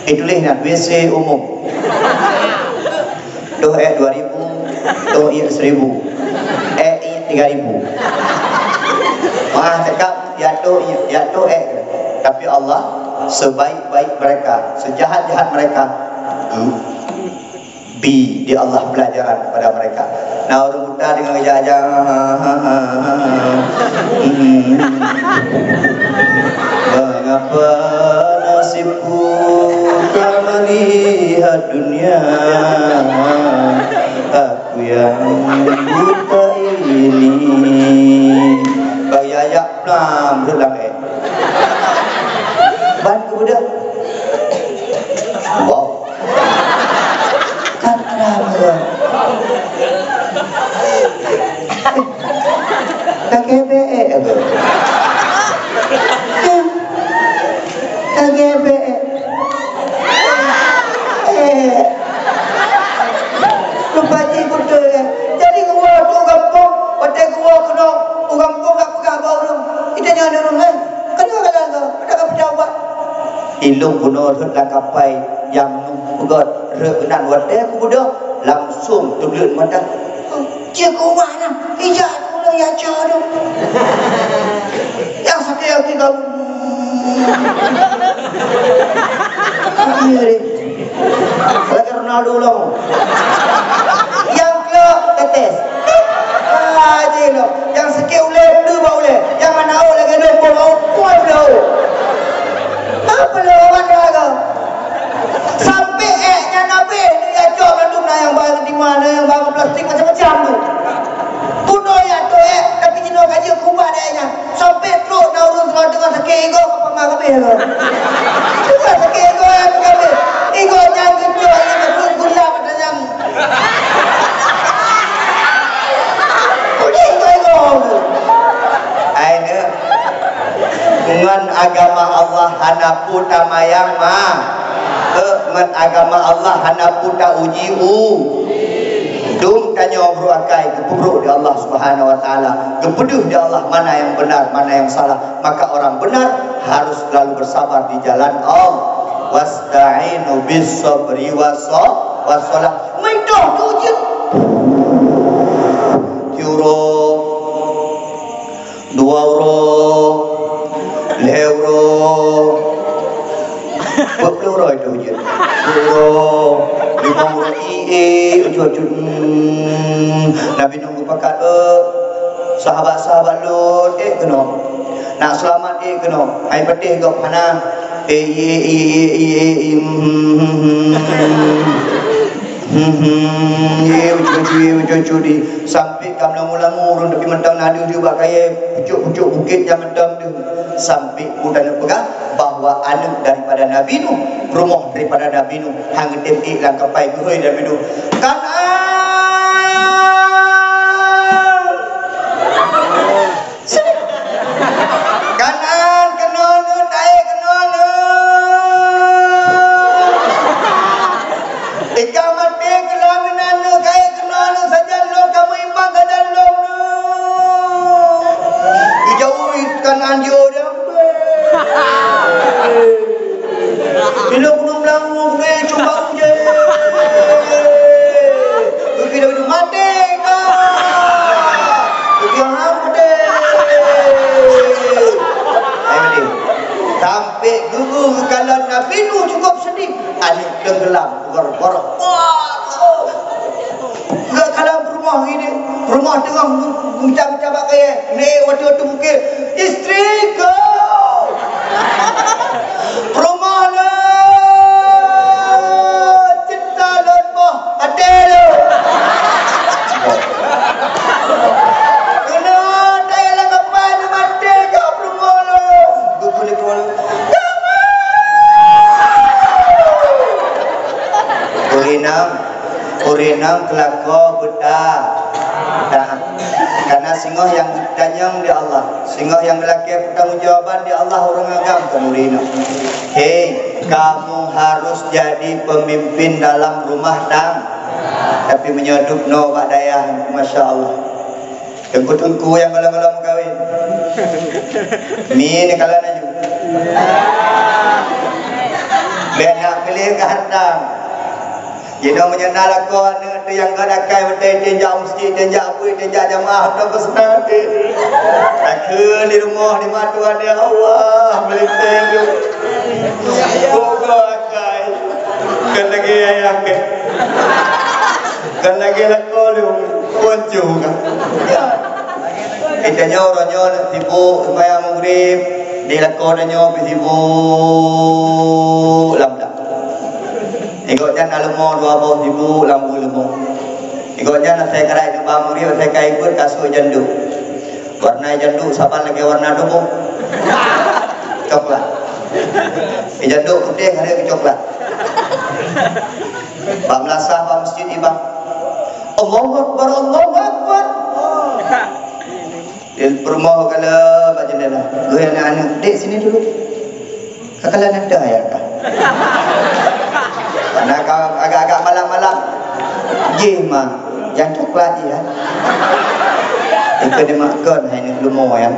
Itulah nak WC umum. Doa 2000, doa 1000, 3000. Wah cakap ya doa. Tapi Allah sebaik-baik mereka, sejahat-jahat mereka, di Allah pelajaran kepada mereka. Nah orang muda dengan gejala mengapa nasibku tak melihat dunia, aku yang buta ini. Bayak plam berulang bantu budak. Wow. Kenapa? KGBE apa? KGBE. Lupa cikgu tu ya. Jadi gua tu kampung, pada gua kena kampung tak pegah bau lu. Kita jangan orang lain. Kenapa kata ada pejabat? Ilung kuno dah kapai yang nugot renan wadah kuda langsung tulen mata. Cikgu mana? Ijat kuno ya caro. Yang sakit hati kau. Lagi Ronaldo long. Yang ke tetes. Aje lo. Yang sakit uleh tu bau uleh. Yang mana au lagi dua bau kuat lo. Apa lo wanda sampai nya nabi dia jawab antum yang baru di mana yang baru plastik macam-macam tu. Kuno ya tu tapi jino gaji kubah dia sampai terus na urus dengan sakit ego apa ngabe lo. Bukan sakit ego yang ngabe. Ego yang gitu yang betul gula pada jam. Udah ego. Aina ngan agama Allah hana puta mayang mah. Ngan agama Allah hana puta uji dum tanya bro akai keburuk di Allah Subhanahu wa taala. Kepeduh di Allah mana yang benar, mana yang salah. Maka orang benar harus selalu bersabar di jalan Allah. Wasta'inu bis sabri wassalah. Mendoh tujuh. Euro 2 euro euro berapa euro itu je euro 5 euro ujung-ujung Nabi nunggu pakat sahabat-sahabat lu kena nak selamat kena hai pedih kau mana ujung-ujung sampai kamu mula-mula urun tapi mentang nadu dia buat kaya pucuk-pucuk bukit yang mentang dia sampai mudah nak pegang bahawa anak daripada Nabi Nuh, rumah daripada Nabi Nuh, hang detik lang kapai gehoi Nabi Nuh. Kanan kenal naik kenal ikan mati kelang nana kai kenal saja lo kamu imbang kadan lo jauh kanan dia dia bila belum lalu boleh cuba je kita hidup mati kau dia sampai gugur kalau Nabi Nuh cukup sedih alik tenggelam berborok enggak kalau rumah ini rumah tengah mencabak-cabak kayak ni waktu-waktu mungkin isteri kau rumah lah cinta lembah hati lu kena daya lah kapal mati kau rumah lu gugur ni rumah lu Kurinam kelako buta karena singoh yang danyang di Allah, singoh yang lelaki pertanggungjawaban di Allah orang agam kurinam. Hei, kamu harus jadi pemimpin dalam rumah tang, tapi menyedup no pak dayah, masya Allah. Tengku-tengku yang malam-malam kawin, ni kalau naju, benak pilih ke hantam. Jadi menyenal aku anak tu yang kau dah kai betul tenjak masjid, tenjak apa, tenjak jamaah tu bersenang tu. Aku di rumah di mata dia Allah melintang tu. Kau akai, kan lagi ayah ke, kan lagi laku lu, kuncu kan. Kita nyawa orangnya tipu sembahyang maghrib, dia laku orangnya tipu lambat. Ikut jangan lemah 20,000 lambu lemah. Ikut jangan saya kerai di bambu dia saya kai ikut kasut jandu. Warna jandu siapa lagi warna dumu? Coklat. Jandu putih ada ke coklat. Pak melasah pak masjid ibang. Allahu Akbar Allahu Akbar. Di rumah kalau pak jendela. Gue anak-anak dek sini dulu. Kakalan ada ya kak. Karena kau agak-agak malam-malam mah yang coklat je ya. Itu dia makan hanya lumo ya.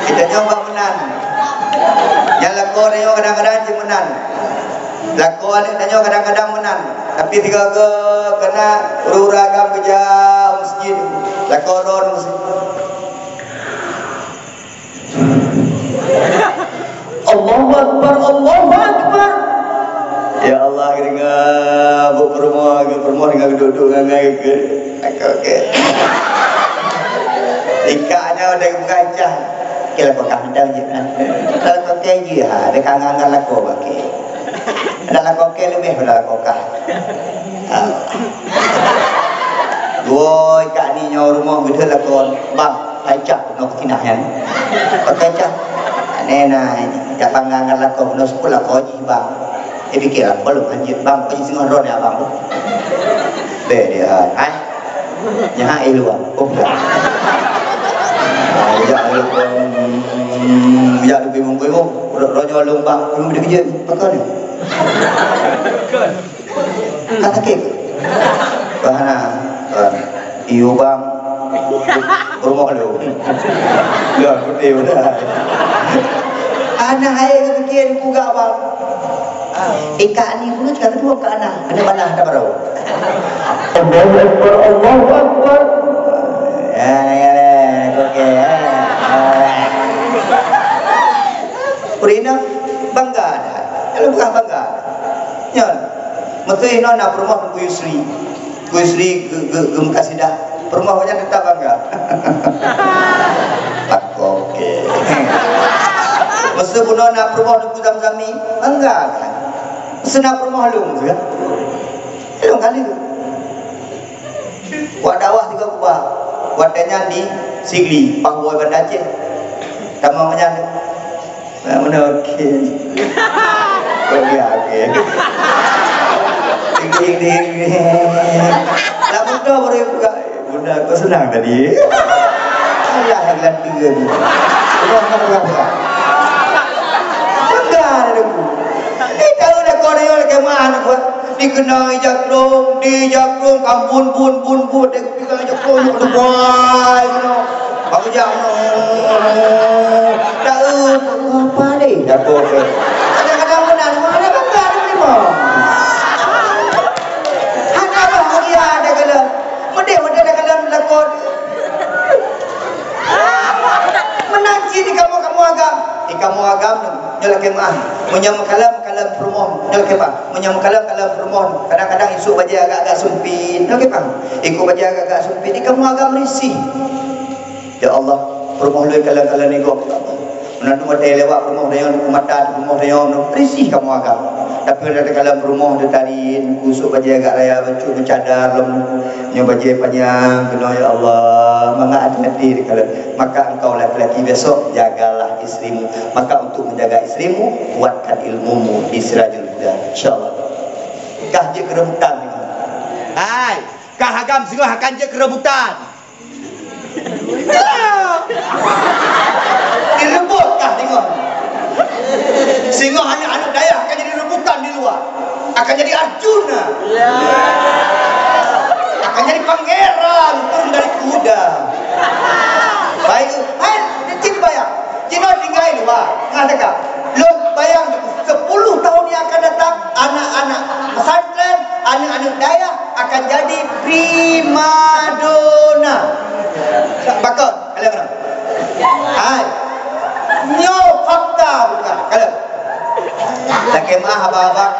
Kita coba menang. Yang laku dia kadang-kadang je menang. Laku dia kadang-kadang menang. Tapi tiga ke kena uragam kerja masjid. Laku orang masjid. Allahu Akbar, Allahu Akbar. Ya Allah, kita buat rumah dengan duduk dengan ke. Okey. Ikatnya udah berkancah. Kira kau kandang je kan. Kalau kau keji ha, dia kangen laku bagi. Ada laku ke lebih pada laku kah. Woi, kak ni nyawa rumah gede laku bang, kacak nak kinah yang. Kacak. Nena ya panggangan lah kau nos pula kau bang, pikir apa lu anjir bang kau singa ron ya bang, beda ay, nyaha ilu bang, oke, ya lebih mungkin rojo lumbang, kamu udah kerja apa ni? Kata kek, bahana, iyo bang, rumah lu, ya betul dah. Anak ayah kekir juga bang. Ikan ni pun cakap dua ke anak. Ada mana ada baru. Allahu Akbar, Allahu Akbar. Okey. Purina bangga ada. Kalau bukan bangga. Nyon. Mesti nona perumah ku Yusri. Ku Yusri gem kasidah. Perumah banyak tetap bangga. Okey. Masa pun nak perumah duku zam-zami, enggak kan? Masa nak perumah lung ke? Lung kali tu. Buat dakwah 3 kubah. Buat tanya di Sigli, Pahwai Bandar Aceh. Kamu menyang. Mana okey. Okey. Ding. Lah bunda baru buka. Bunda aku senang tadi. Ayah yang lantian. Bukan. Enggak aku. Kalau dah kau dia ke mana buat dikenal jakrong, di jakrong kampun bun dia pegang jakrong tu boy you know. Aku jangan tahu apa ni dah boleh. Kadang-kadang mana bangga ni memang. Ada bahagia ada kalau mendek ada kalau lakon. Menanci di kamu agam. Di kamu agam nyala kemah. Menyam kalam permohon. Nyala kemah. Menyam kalam permohon. Kadang-kadang isu baja agak-agak sempit. Nyala kemah. Ikut baja agak-agak sempit. Di kamu agam risih. Ya Allah, permohon lu kalam ni kau. Menantu mata lewat permohon dayon mata permohon dayon risih kamu agam. Tapi ada kalam permohon dia tadi kusuk baja agak raya baju bercadar lem nyo baja panjang kena ya Allah mangga hati-hati kalau maka engkau laki-laki besok jagalah istrimu maka untuk menjaga istrimu kuatkan ilmumu di Sirajul Huda insyaallah kah je kerebutan hai kah agam singah akan je kerebutan direbut kah tengok sehingga hanya anak daya akan jadi rebutan di luar akan jadi Arjuna akan jadi pangeran turun dari kuda baik cik bayang Cina tinggal di luar ngatakan lo bayang 10 tahun yang akan datang anak-anak pesantren anak-anak daya akan jadi primadona bakal kalian mana hai nyo fakta bukan kalian tak kemah abang-abang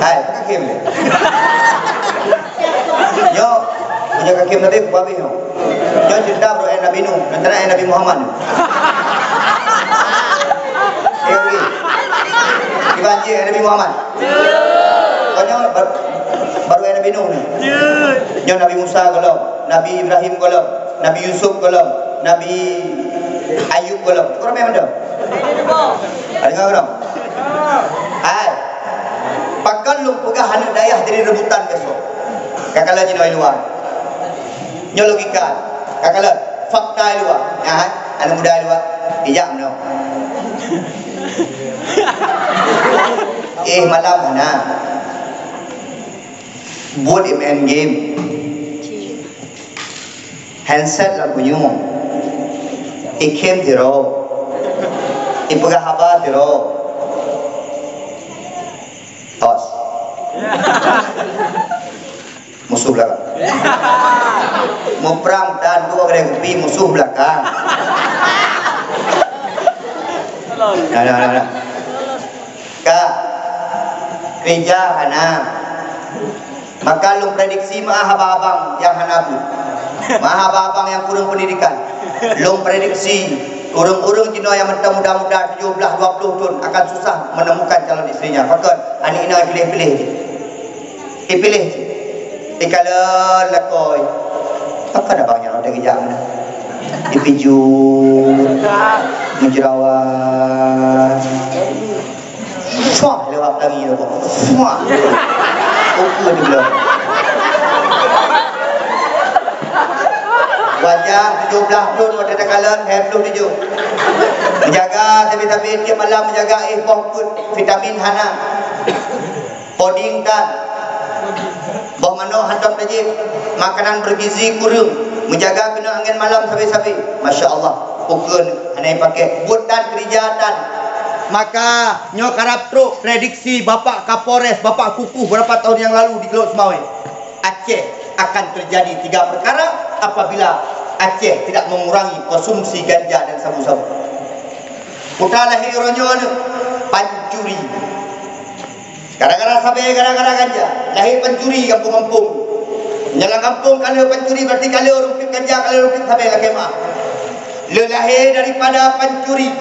hai tak kemah nyo punya kakim Nabi babi nyo cinta bro Nabi Nuh antara Nabi Muhammad pergi dibanjir Nabi Muhammad kau baru Nabi Nuh ni nyo Nabi Musa kalau Nabi Ibrahim kalau Nabi Yusuf kalau Nabi Ayub kalau korang memang ada ada enggak hai pakan lu pegah anak dayah jadi rebutan besok kakala jino luar nyo logika kakala fakta luar ya anak muda luar ijak no malam mana buat main game handset lah punya ikem tiro ipegah haba tiro tos musuh belakang mau perang dan dua kali kopi musuh belakang nah kak kerja hana maka lu prediksi maha abang yang hanabu maha abang yang kurang pendidikan lu prediksi urung-urung Cina yang muda-muda 17-20 tahun akan susah menemukan calon istrinya fakir anak ina pilih-pilih pilih kalau lakoi apa ada banyak orang kerja mana dipiju menjerawat semua lewat lagi tu semua ukur di belakang wajah 17 tahun pada dekalan hebluh tuju menjaga tapi dia malam menjaga fokus vitamin hana poding kan bahawa mana hantam tadi makanan bergizi kurung menjaga kena angin malam sampai-sampai Masya Allah pukul aneh pakai buatan kerjaan maka nyok harap truk prediksi Bapak Kapolres Bapak Kukuh berapa tahun yang lalu di Gelok Semawe Aceh akan terjadi 3 perkara apabila Aceh tidak mengurangi konsumsi ganja dan sabu-sabu putra lahir ronyon pancuri gara-gara sampai gara-gara ganja lahir pencuri kampung-kampung menjaga kampung kalau pencuri berarti kalau rupit ganja kalau rupit sampai lagi mah lahir daripada pencuri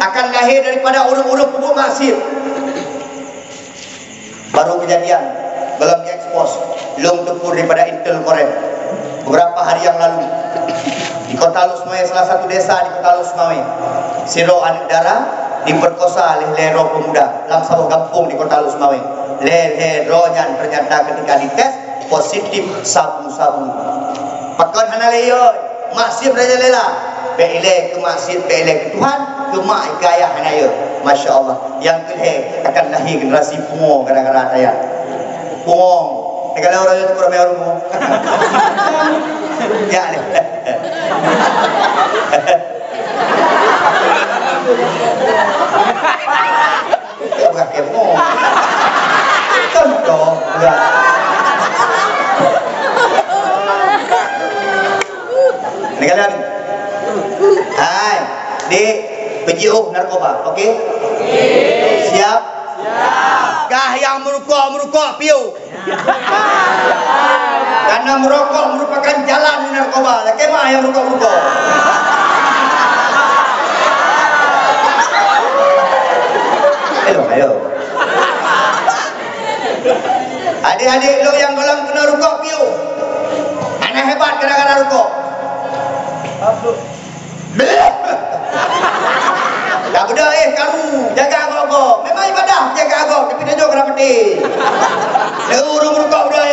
akan lahir daripada urut-urut pupuk maksir baru kejadian belum diekspos belum tepur daripada Intel Korem beberapa hari yang lalu di Kota Lusmawe, salah satu desa di Kota Lusmawe. Siro anak dara diperkosa oleh lero pemuda dalam sebuah kampung di Kota Lusmawe. Lero yang ternyata ketika dites positif sabu-sabu. Pakon hanaleyo maksud raja lela. Pele ke masjid, pele ke Tuhan, ke mak gaya hanayo. Masya Allah. Yang kedua akan lahir generasi pungo kadang-kadang ayat. Pungo. Kalau orang itu kurang bayar pungo. Ya ni. Bukan kepo. Contoh, bukan. Negara ni. Hai, di PJO narkoba, okey? Siap? Siap. Kah yang merokok piu. Karena merokok merupakan jalan di narkoba. Lagi mah yang merokok. Ayo. Adik-adik lo yang golong kena rokok piu. Anak hebat gara-gara rokok. Tak beda kamu jaga agak-agak. Memang ibadah jaga agak, tapi dia juga kena peti. Urung rokok beda.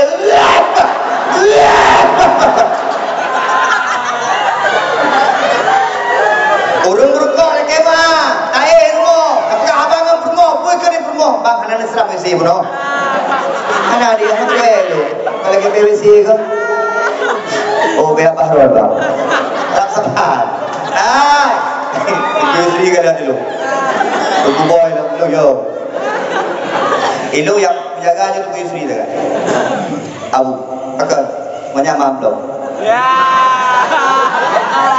Urung rokok lagi mah. Air rumah. Apakah abang ngam rumah? Puy ke ni rumah? Bang hana seram isi puno. Hana dia hana lu. Kalau ke PVC ke? Oh, biar baru bang. Tak sempat. Hai. Isteri kan ada lu. Aku boy lah lu yo. Ilu yang menjaga aja tu isteri dah kan. Abu, akan banyak maaf dong. Ya.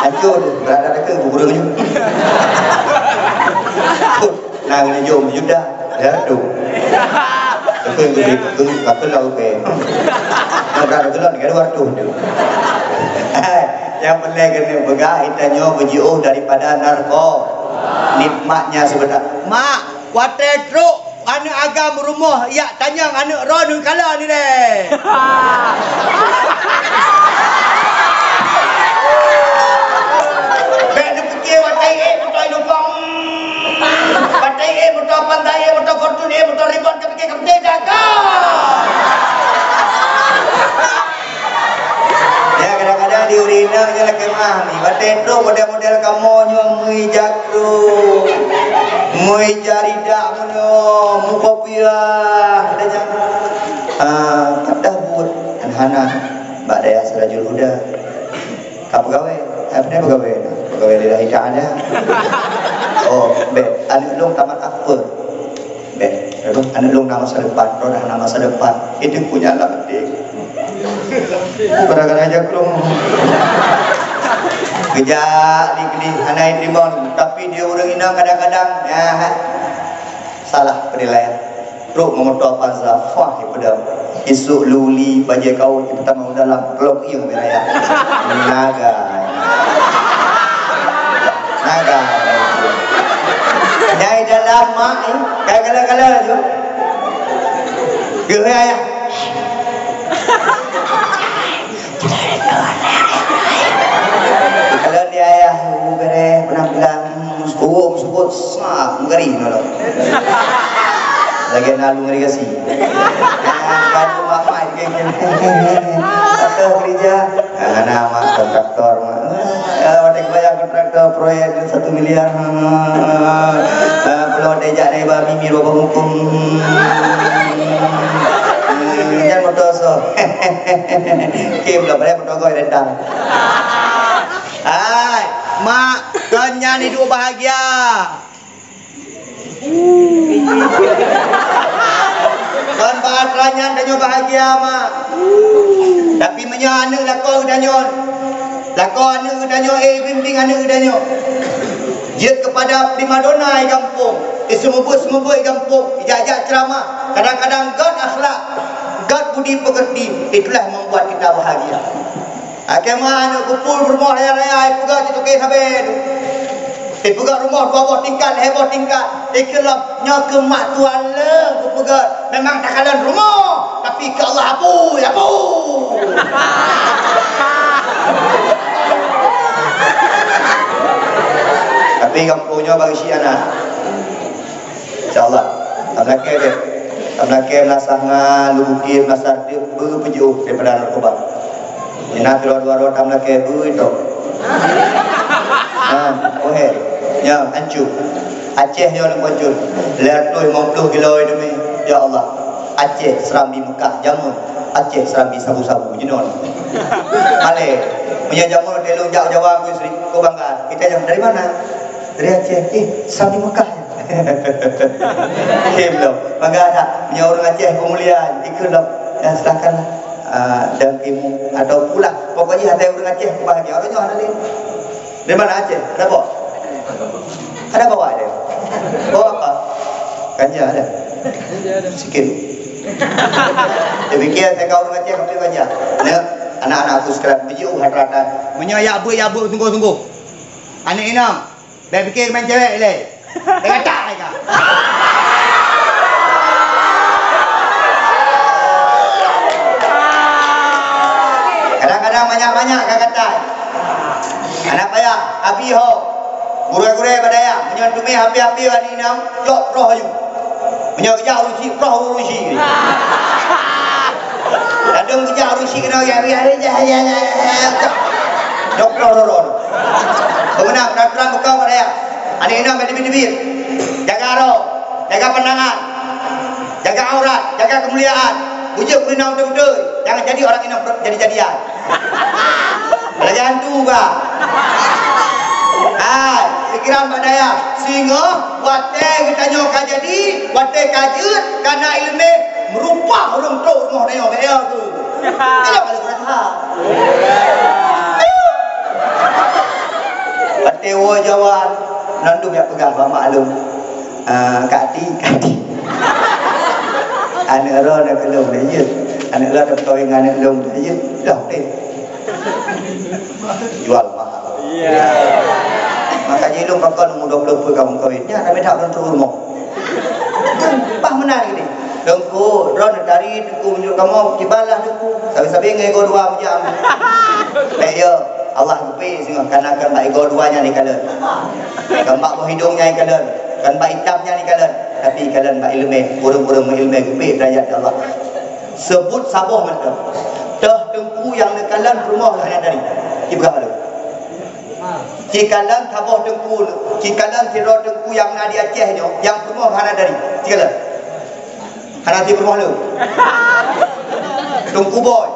Aku berada dekat buburnya. Nah, ini jom juda. Ya, tu. Aku lau ke. Berada tu lah negara waktu. Yang penting kena begah itanya berjauh daripada narko. Nikmatnya sebenarnya. Mak, kuatir truk anak agam rumah ya tanya anak ron kala ni deh. Ben fikir watai betul lubang. Watai betul pandai betul fortune betul ribon ke fikir kerja jaga. Ya kadang-kadang diurina je lah kemah ni. Batin tu model-model kamu nyong mui jakru. Mui jaridak punya. Muka piah. Ada buat. Hana. Mbak Daya Serajul Huda. Kau pegawai? Apa ni pegawai? Pegawai di Rahita ada. Oh, baik. Anak long tamat apa? Baik. Anak long nama masa depan. Rodah nama masa depan. Itu punya lah. Barang-barang aja kurung kejak di anai limon, tapi dia orang inang kadang-kadang ya salah penilaian. Truk memotor panza fah pada isu luli bajai kau kita mau dalam blok yang beraya naga nyai dalam mak kagala-gala tu gaya kalau dia ayah bere pernah bilang subuh sah ngeri nolong lagi nalu ngeri kasih kan mama atau kerja nama kontraktor ada bayar kontraktor proyek 1 miliar belum ada jak dari babi miro hukum jangan motoso kim lah pada motogoy rendang. Hai mak kanya hidup bahagia. Kan bahagianya danyo bahagia mak. Tapi menyo anak lako danyo. Lako anak danyo bimbing anak danyo. Dia kepada primadona di kampung. Semua di kampung, ijazah ceramah. Kadang-kadang God akhlak, God budi pekerti. Itulah membuat kita bahagia. Kemah anak kumpul rumah raya-raya, pegang itu ke sampai tu. Pegang rumah bawah tingkat, heboh tingkat. Ikhlas nyak kemak tuan le, pegang. Memang tak kalah rumah, tapi ke Allah apu. Tapi kampungnya bagi si anak. InsyaAllah. Tamlake dia. Tamlake nasah lukis nasah dia berpejuh daripada narkoba. Ini dua-dua tamlake itu. Oke. Ya, hancur. Aceh dia orang hancur. 250 kilo ini. Ya Allah. Aceh Serambi Mekah jamun. Aceh Serambi sabu-sabu jenon. Malay. Punya jamun telung jauh-jauh aku isteri. Kau bangga. Kita jam dari mana? Dari Aceh. Serambi Mekah. Belum. Bangga tak? Punya orang Aceh pemulihan. Ikutlah. Dan silakanlah. Dan ilmu atau pula. Pokoknya ada orang Aceh bahagia. Orangnya ada ni. Dari mana Aceh? Ada bawa? Ada bawa ada? Bawa apa? Ganja ada? Sikit. Dia fikir saya kau orang Aceh kau beli ganja. Anak-anak aku sekarang berjiu hati-hati. Punya yabu sungguh-sungguh. Anak enam. Dia fikir main cewek le. Dia kata mereka. Kadang-kadang banyak-banyak kata. Anak payah, api ho. Gurau-gurau badaya, menyantumi api-api wani enam. Jok roh you. Menyok kerja urusi, roh urusi. Dadung kerja urusi kena ya. Dok roh. Kemudian peraturan buka badaya. Ada enam bibir-bibir. Jaga roh, jaga pandangan, jaga aurat, jaga kemuliaan. Bujuk berenang betul-betul. Jangan jadi orang enam jadi-jadian. Jangan tu bah. Pikiran badaya sehingga wate kita nyoka jadi wate kajut karena ilmu merupa orang tu rumah dia dia tu. Tidak boleh berasa. Wate wajawan nandung ya pegang maklum. Kati. Anak roh dah kelum dah je. Anak roh dah toy dengan anak kelum dah je. Dah deh. Jual mahal. Maka jilung kakak nombor 20 kamu kawinnya ada minta orang tu rumah. Bah menarik ni. Dengku, ron dari dengku menunjuk kamu kibalah dengku. Sabi-sabi ngego dua jam. Yo, Allah kupi singah karena kan baik go duanya ni kalian. Kan bak hidungnya ni kalian. Kan bak hitamnya ni kalian. Tapi kalian bak ilmu, burung-burung ilmu kupi derajat Allah. Sebut sabuh macam. Dah dengku yang kalian rumah lah dari. Ibu kamu. Cikalan tabuh dengku, cikalan tiro dengku yang nadi Aceh nyo, yang rumah hana dari. Cikalan. Hana di rumah lu. Dengku boy.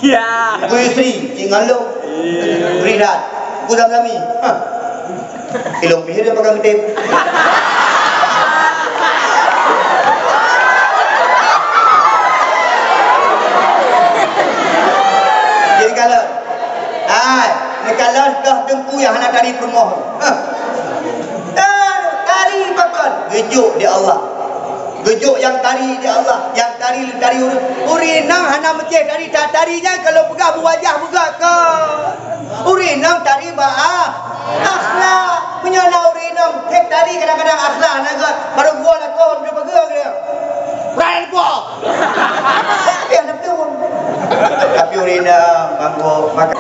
Ya. Dengku isteri, tinggal lu. Ridat. Kudam kami. Ilmu pihir dia pegang tip. Cikalan. Kalau dah dengku yang hendak dari rumah. Tari papan. Gejuk dia Allah. Gejuk yang tari dia Allah. Yang tari dari urinang hana meceh dari tak tarinya kalau pegang berwajah buka ke. Urinang tari baah. Akhlak. Menyala urinang. Tek tari kadang-kadang akhlak nagat. Baru gua nak kau dia pegang dia. Berani gua. Ya nak pun. Tapi urinang manggo makan.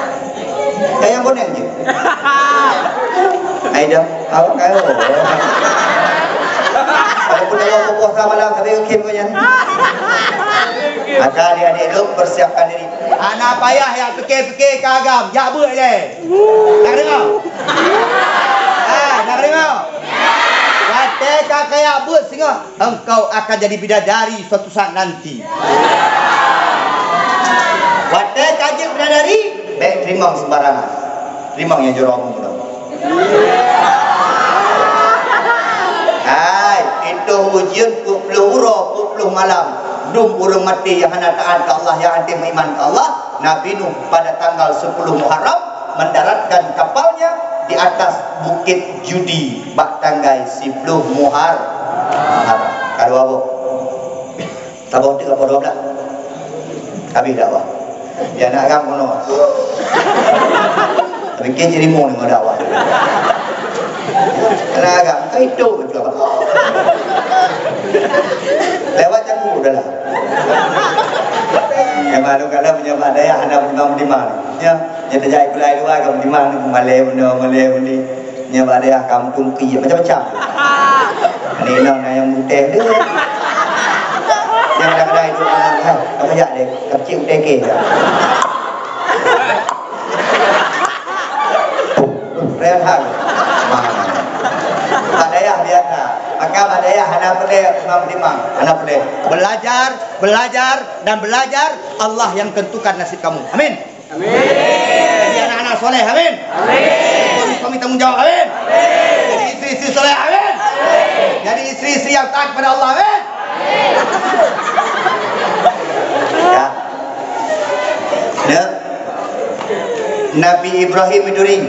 Kayak yang bonek je. Aida, awak kau. Kalau pun kalau puasa malam tapi ukin kau nya. Maka adik-adik lu persiapkan diri. Anak payah yang fikir-fikir ke agam, jak buat je. Nak dengar? Nak dengar? Ketika kayak buat sehingga engkau akan jadi bidadari suatu saat nanti. Ketika jadi bidadari, baik terima sembarangan. Terima yang jorong mudah. Itu ujian 20 huruf, 20 malam. Dum urang mati yang hendak taat ke Allah, yang anti beriman ke Allah. Nabi Nuh pada tanggal 10 Muharram mendaratkan kapalnya di atas bukit Judi, bak tanggai 10 Muharram. Kalau apa? Tabau 3 apa 12? Habis dakwah. Dia nak agam kono. Tapi kan jadi mau dengan dakwah. Karena agam itu betul apa? Lewat aku dah lah. Yang malu kalau punya pada ya anak di mana ya jadi jai kulai dua kamu di mana Malay benda nya pada ya kampung ki macam-macam ni nang yang muteh dia yang kadang-kadang itu apa ya deh kecil teke rehat Badayah biasa. Maka badayah anak pedih belajar dan belajar Allah yang tentukan nasib kamu. Amin. Amin. Jadi anak-anak soleh, amin. Amin. Suami tanggung jawab, amin. Amin. Jadi istri-istri soleh, amin. Amin. Jadi istri-istri yang taat kepada Allah, amin. Ya. Nabi Ibrahim Iduring.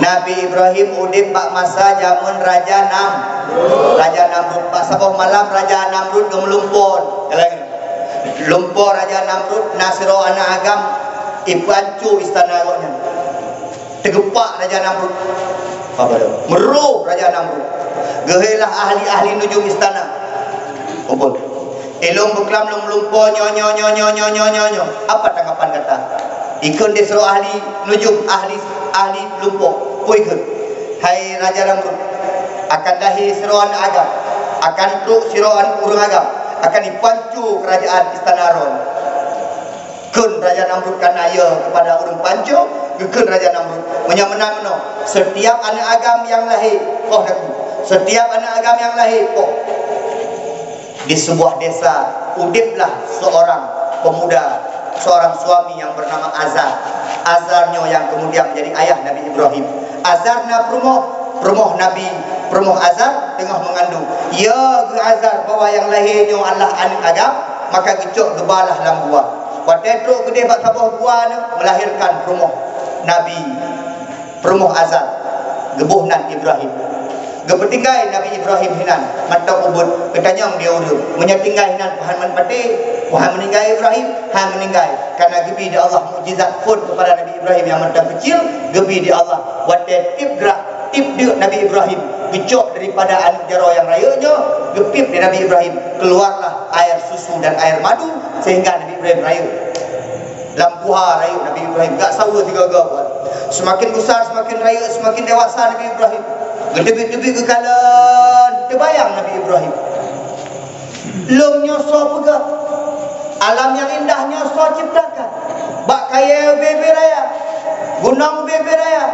Nabi Ibrahim udip pak masa jamun Raja Namrud pak sabah malam Raja Namrud gemelumpur lumpur Raja Namrud nasiro anak agam ipancu istana rohnya tegepak Raja Namrud apa tu meruh Raja Namrud gehelah ahli-ahli nujum istana kumpul elong beklam lumpur nyo apa tanggapan kata ikon desro ahli nujum ahli lumpur puikun hai Raja Namrud akan lahir seruan agam akan truk siroan urung agam akan dipancu kerajaan istana Ron kun Raja Namrud kan ayah kepada urung pancu gekun Raja Namrud menyamenang setiap anak agam yang lahir setiap anak agam yang lahir di sebuah desa udiplah seorang pemuda seorang suami yang bernama Azarnya yang kemudian menjadi ayah Nabi Ibrahim. Azarna perumoh Nabi Azar tengah mengandung. Ya ke Azar bahwa yang lahirnya Allah anak agam maka gecok gebalah dalam buah. Waktu itu gede bak sabah buah melahirkan perumoh Azar gebuhnan Ibrahim. Gepetinggai Nabi Ibrahim hinan mata ubud ketanyang dia urut menyatinggai hinan Tuhan menpati Tuhan meninggal Ibrahim Han meninggal karena gebi di Allah mukjizat pun kepada Nabi Ibrahim yang mata kecil gebi di Allah wadah tip dia Nabi Ibrahim gecok daripada anak jaro yang rayanya gepip di Nabi Ibrahim keluarlah air susu dan air madu sehingga Nabi Ibrahim rayu lampuha rayu Nabi Ibrahim gak sawa tiga buat semakin besar semakin rayu semakin dewasa Nabi Ibrahim gedebik-debik kekalan terbayang Nabi Ibrahim lomnya so pegak alam yang indahnya so ciptakan bak kaya bebe raya gunung bebe raya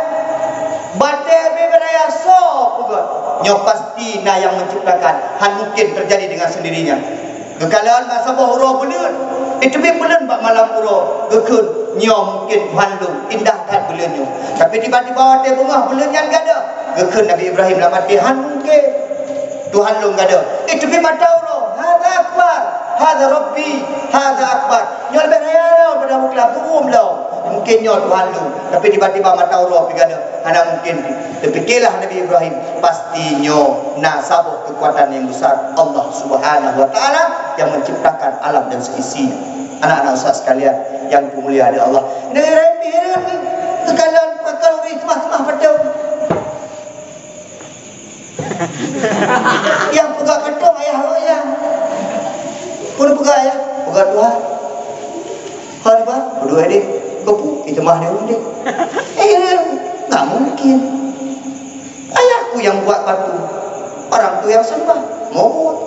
bate bebe raya so pegak nyo pasti na yang menciptakan han mungkin terjadi dengan sendirinya kekalan masa bahura belut itu belut bak malam pura gekun nyo mungkin Tuhan indah kat belutnya tapi tiba-tiba ada bunga belutnya enggak ada gekun Nabi Ibrahim lah mati han mungkin Tuhan lu enggak ada itu bi mata Allah hadza akbar hadza rabbi hadza akbar nyol beraya pada muklah tuum lo mungkin nyol Tuhan lu tapi tiba-tiba mata Allah pi ada ana mungkin terfikirlah Nabi Ibrahim pasti nyo nasabah kekuatan yang besar Allah Subhanahu wa taala yang menciptakan alam dan seisinya anak-anak ustaz sekalian yang mulia ada Allah ni kekalan pakal wi semah padau yang pegang kantong ayah pun pegang ayah pegang Tuhan hari bah berdua dia kepu kita mah dia undi nggak mungkin ayahku yang buat batu orang tu yang sembah ngomong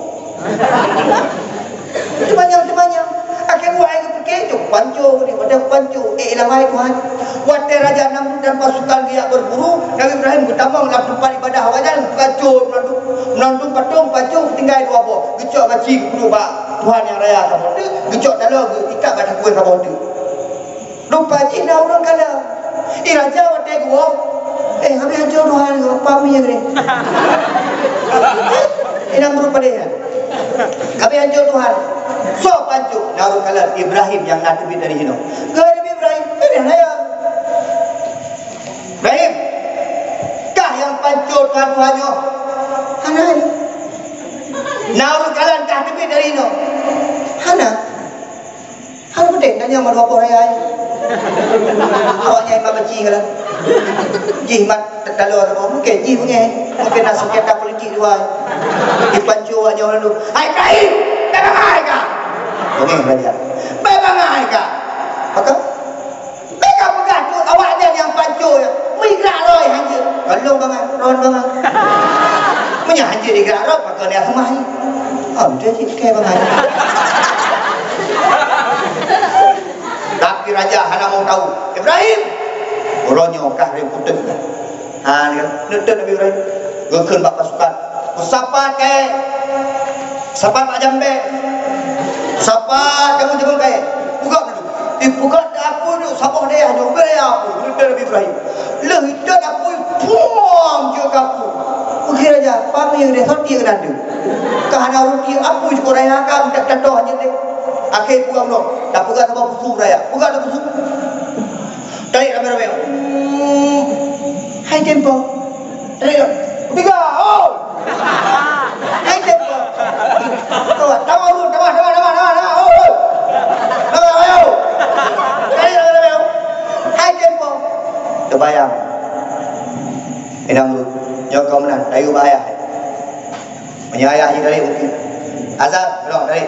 temannya akhir buat air kepikir tu pancu ni pada pancu lamai Tuhan waktu Raja Namrud dan pasukan dia berburu Nabi Ibrahim bertambang dalam tempat ibadah wajan pancu menandung patung pancu tinggal dua buah gecok baci kudu bak Tuhan yang raya kamu ni gecok dalam ikat pada kuih kamu tu lupa cina orang kala raja waktu gua habis hancur Tuhan apa punya ni Namrud pada dia habis hancur Tuhan so pancu naruh kala Ibrahim yang nak terbit dari hino Nabi Ibrahim raya Ibrahim kah yang pancu Tuhan-Tuhannya hana ni naruh kala kah terbit dari hino hana betul tanya malu apa raya awaknya imam baci kala jimat tertalur mungkin ji mungkin nasib kita politik dua dipancu awaknya lalu hai Ibrahim bagaimana kah? Bagaimana? Maka pegang tu awak dia yang pancur ya. Migrak roi hanja. Kalau bangan, ron bangan. Punya hanja di gerak roi maka dia semah ni. Dia cik ke bangan. Tapi raja hana mau tahu. Ibrahim. Orangnya kahrim putih. Ni kan. Nonton Nabi Ibrahim. Gekeun bak pasukan. Sapa ke? Sapa Pak Jambe? Sapa jamu-jamu ke? Buka dulu. Buka aku ni sapa dia hanya beri aku. Nonton Nabi Ibrahim. Leh hidup aku puang je aku. Ukir aja. Pami yang dia roti yang ada. Kahana roti aku juga raya kan tak tahu hanya dia. Akhir pulang no. Tak pegang sama pusuk raya. Pegang ada pusuk. Tarik ramai-ramai. Hai tempo. Tarik. Tiga. Oh. Hai tempo. Tawa, tawa. Oh. Tawa, ayo. Tarik ramai-ramai. Hai tempo. Terbayang. Enam dulu. Jauh kau menang. Tarik bahaya. Menyayah je tarik mungkin. Azab. No, tarik.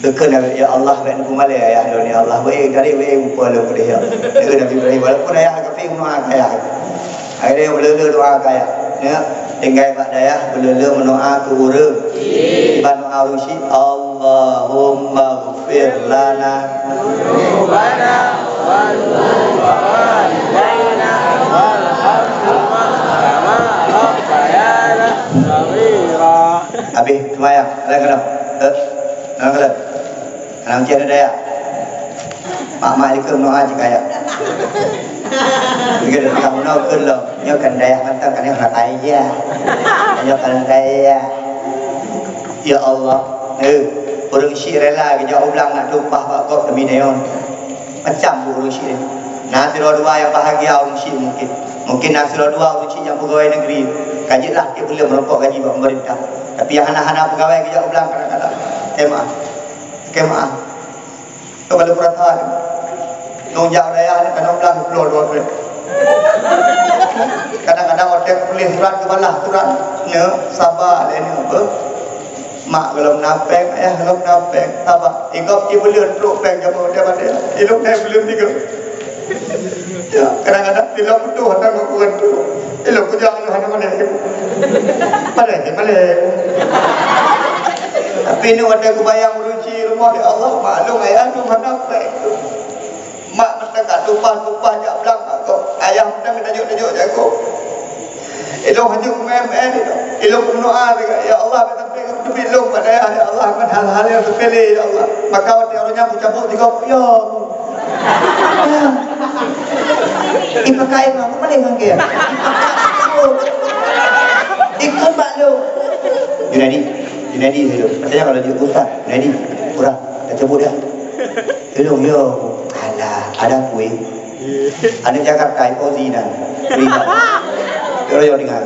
Kena ya Allah kan kumale ya dunia Allah we dari we upalo ke dia. Dia Nabi Ibrahim walaupun ayah kafe doa kaya. Akhirnya belele doa kaya. Ya, tinggal pak daya belele mendoa ke urang. Ban doa rusi Allahumma ghfir lana dzunubana wa walidayna warhamna kama rabbayana shaghira. Habis semayang. Ada kena. Nak kena. Anak macam ada ya. Mak ikut doa je kaya. Jika dah kamu nak ke lo, nyokan daya mantap kan yang nak aja. Nyokan daya. Ya Allah, orang syir rela ke jauh ulang nak tumpah pak kau demi neon. Macam orang syir. Nak siro dua yang bahagia orang syir mungkin. Mungkin nak siro dua orang syir yang pegawai negeri. Kajilah dia boleh merokok gaji pemerintah. Tapi yang anak-anak pegawai ke jauh ulang kadang-kadang. Kemah. Kembali perhatian. Nong jauh daya ni kadang belah keluar dua kali. Kadang-kadang orang boleh surat ke balah surat. Ni sabar ni apa? Mak belum napeng, ayah belum napeng. Sabar. Ikut ibu boleh teruk peng jamu dia pada. Ilok dia belum tiga. Ya, kadang-kadang ilok tu hendak menguat tu. Ilok tu jangan hendak mana ibu. Mana. Tapi ni ada kebayang meruci rumah ya Allah maklum ayah tu mana pek tu. Mak mesti kat tumpah-tumpah jak belang kau. Ayah mesti minta tajuk-tajuk jago. Elok hanya kumem-em itu. Elok berdoa juga ya Allah tapi belum pada ya Allah kan hal-hal yang sepele ya Allah. Maka waktu orangnya aku cabut tiga ya. Ipakai aku mana yang dia? Ikut malu. Junadi hidup. Macamnya kalau dia ustaz, Junadi kurang, dah cabut dia. Hello, yo. Alah, ada kue. Ada Jakarta, Ozi dan Rina. Kalau dengar.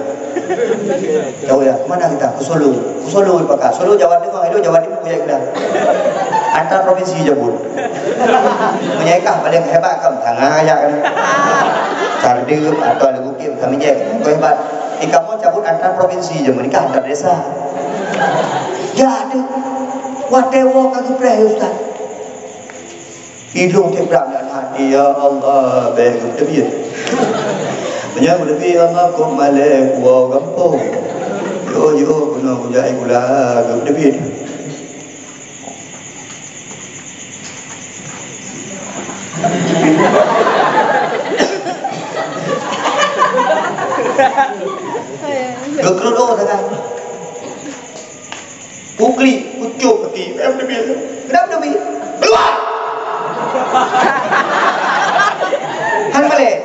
Tahu ya, mana kita? Ke Solo. Ke Solo pakai. Solo Jawa Timur, itu Jawa Timur punya kita. Antar provinsi jabut. Menyekah paling hebat kamu tengah aja kan. Cardim atau ada bukit kami je. Kau hebat. Kamu cabut antar provinsi je, menikah antar desa. Jadi, whatever kaki pray Ustaz. Hidung tebrak dan hati ya Allah baik tebiat. Menyambut lebih Allah kau malek wa gampung. Yo guna bujai gula tebiat. Gekrodo sangat. Ukli, ucuk keti. Kenapa Nabi? Keluar! Han balik.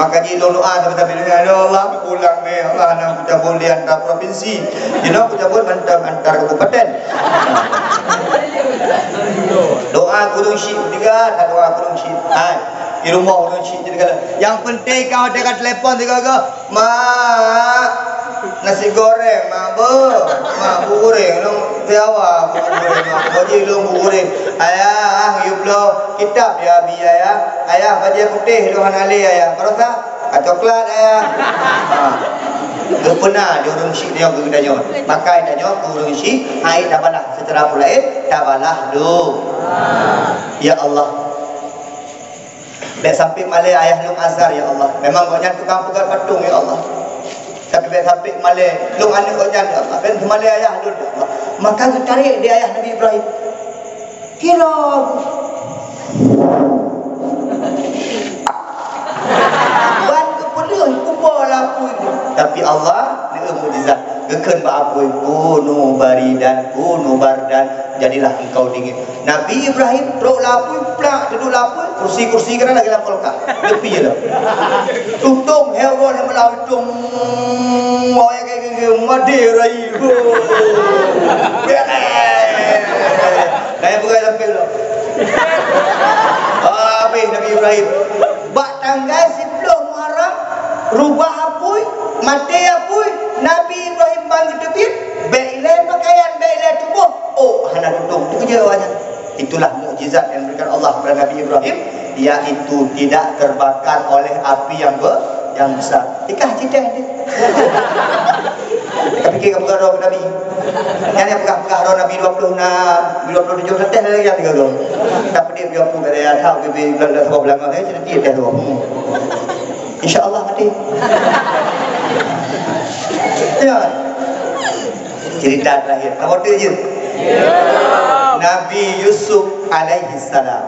Maka dia doa tapi ya Allah pulang ni Allah nak cabut di antar provinsi. You know cabut antar kabupaten. Doa gunung syik tiga, doa gunung syik. Di rumah gunung syik jadi yang penting kau dekat telefon tiga ke, mak nasi goreng, mak goreng, long biawa, baju long goreng. Ayah, you blow kitab ya bi ayah baju putih long hanali ayah. Baru tak? Coklat ayah. Gak pernah dia urung syik dia guna nyo. Makai dah nyo urung syik, hai dah balah secara pulain dah balah lu. Ya Allah. Dek sampai malai ayah lung azhar ya Allah. Memang kau jangan tukang pegang patung ya Allah. Tapi dek sampai malai lung anak kau jangan ya Allah. Dan malai ayah lung ya Allah. Maka kita tarik dia ayah Nabi Ibrahim. Kira tapi Allah ni mukjizat gekeun ba apoi kunu baridan kunu bardan jadilah engkau dingin. Nabi Ibrahim teruk lapui plak duduk lapui kursi-kursi kana lagi lapor ka tepi je dah tutung hewan yang melawi tung mau yang kayak made rai saya bukan sampai lo apa Nabi Ibrahim bak tanggal 10 Muharram rubah apui mati apui Nabi Ibrahim bangkit tebit beilai pakaian beilai tubuh oh hana tutung itu je awalnya. Itulah mukjizat yang diberikan Allah kepada Nabi Ibrahim, yaitu tidak terbakar oleh api yang besar. Ikah cita dia. Kita fikir ke pegang roh Nabi. Yang pegang roh Nabi 27 letak lagi yang 3 roh. Tapi dia 20 dari tahu bibi sebab belakang dia cerita dia roh. Insya-Allah mati. Ya. Cerita terakhir. Apa tu je? Nabi Yusuf alaihi salam.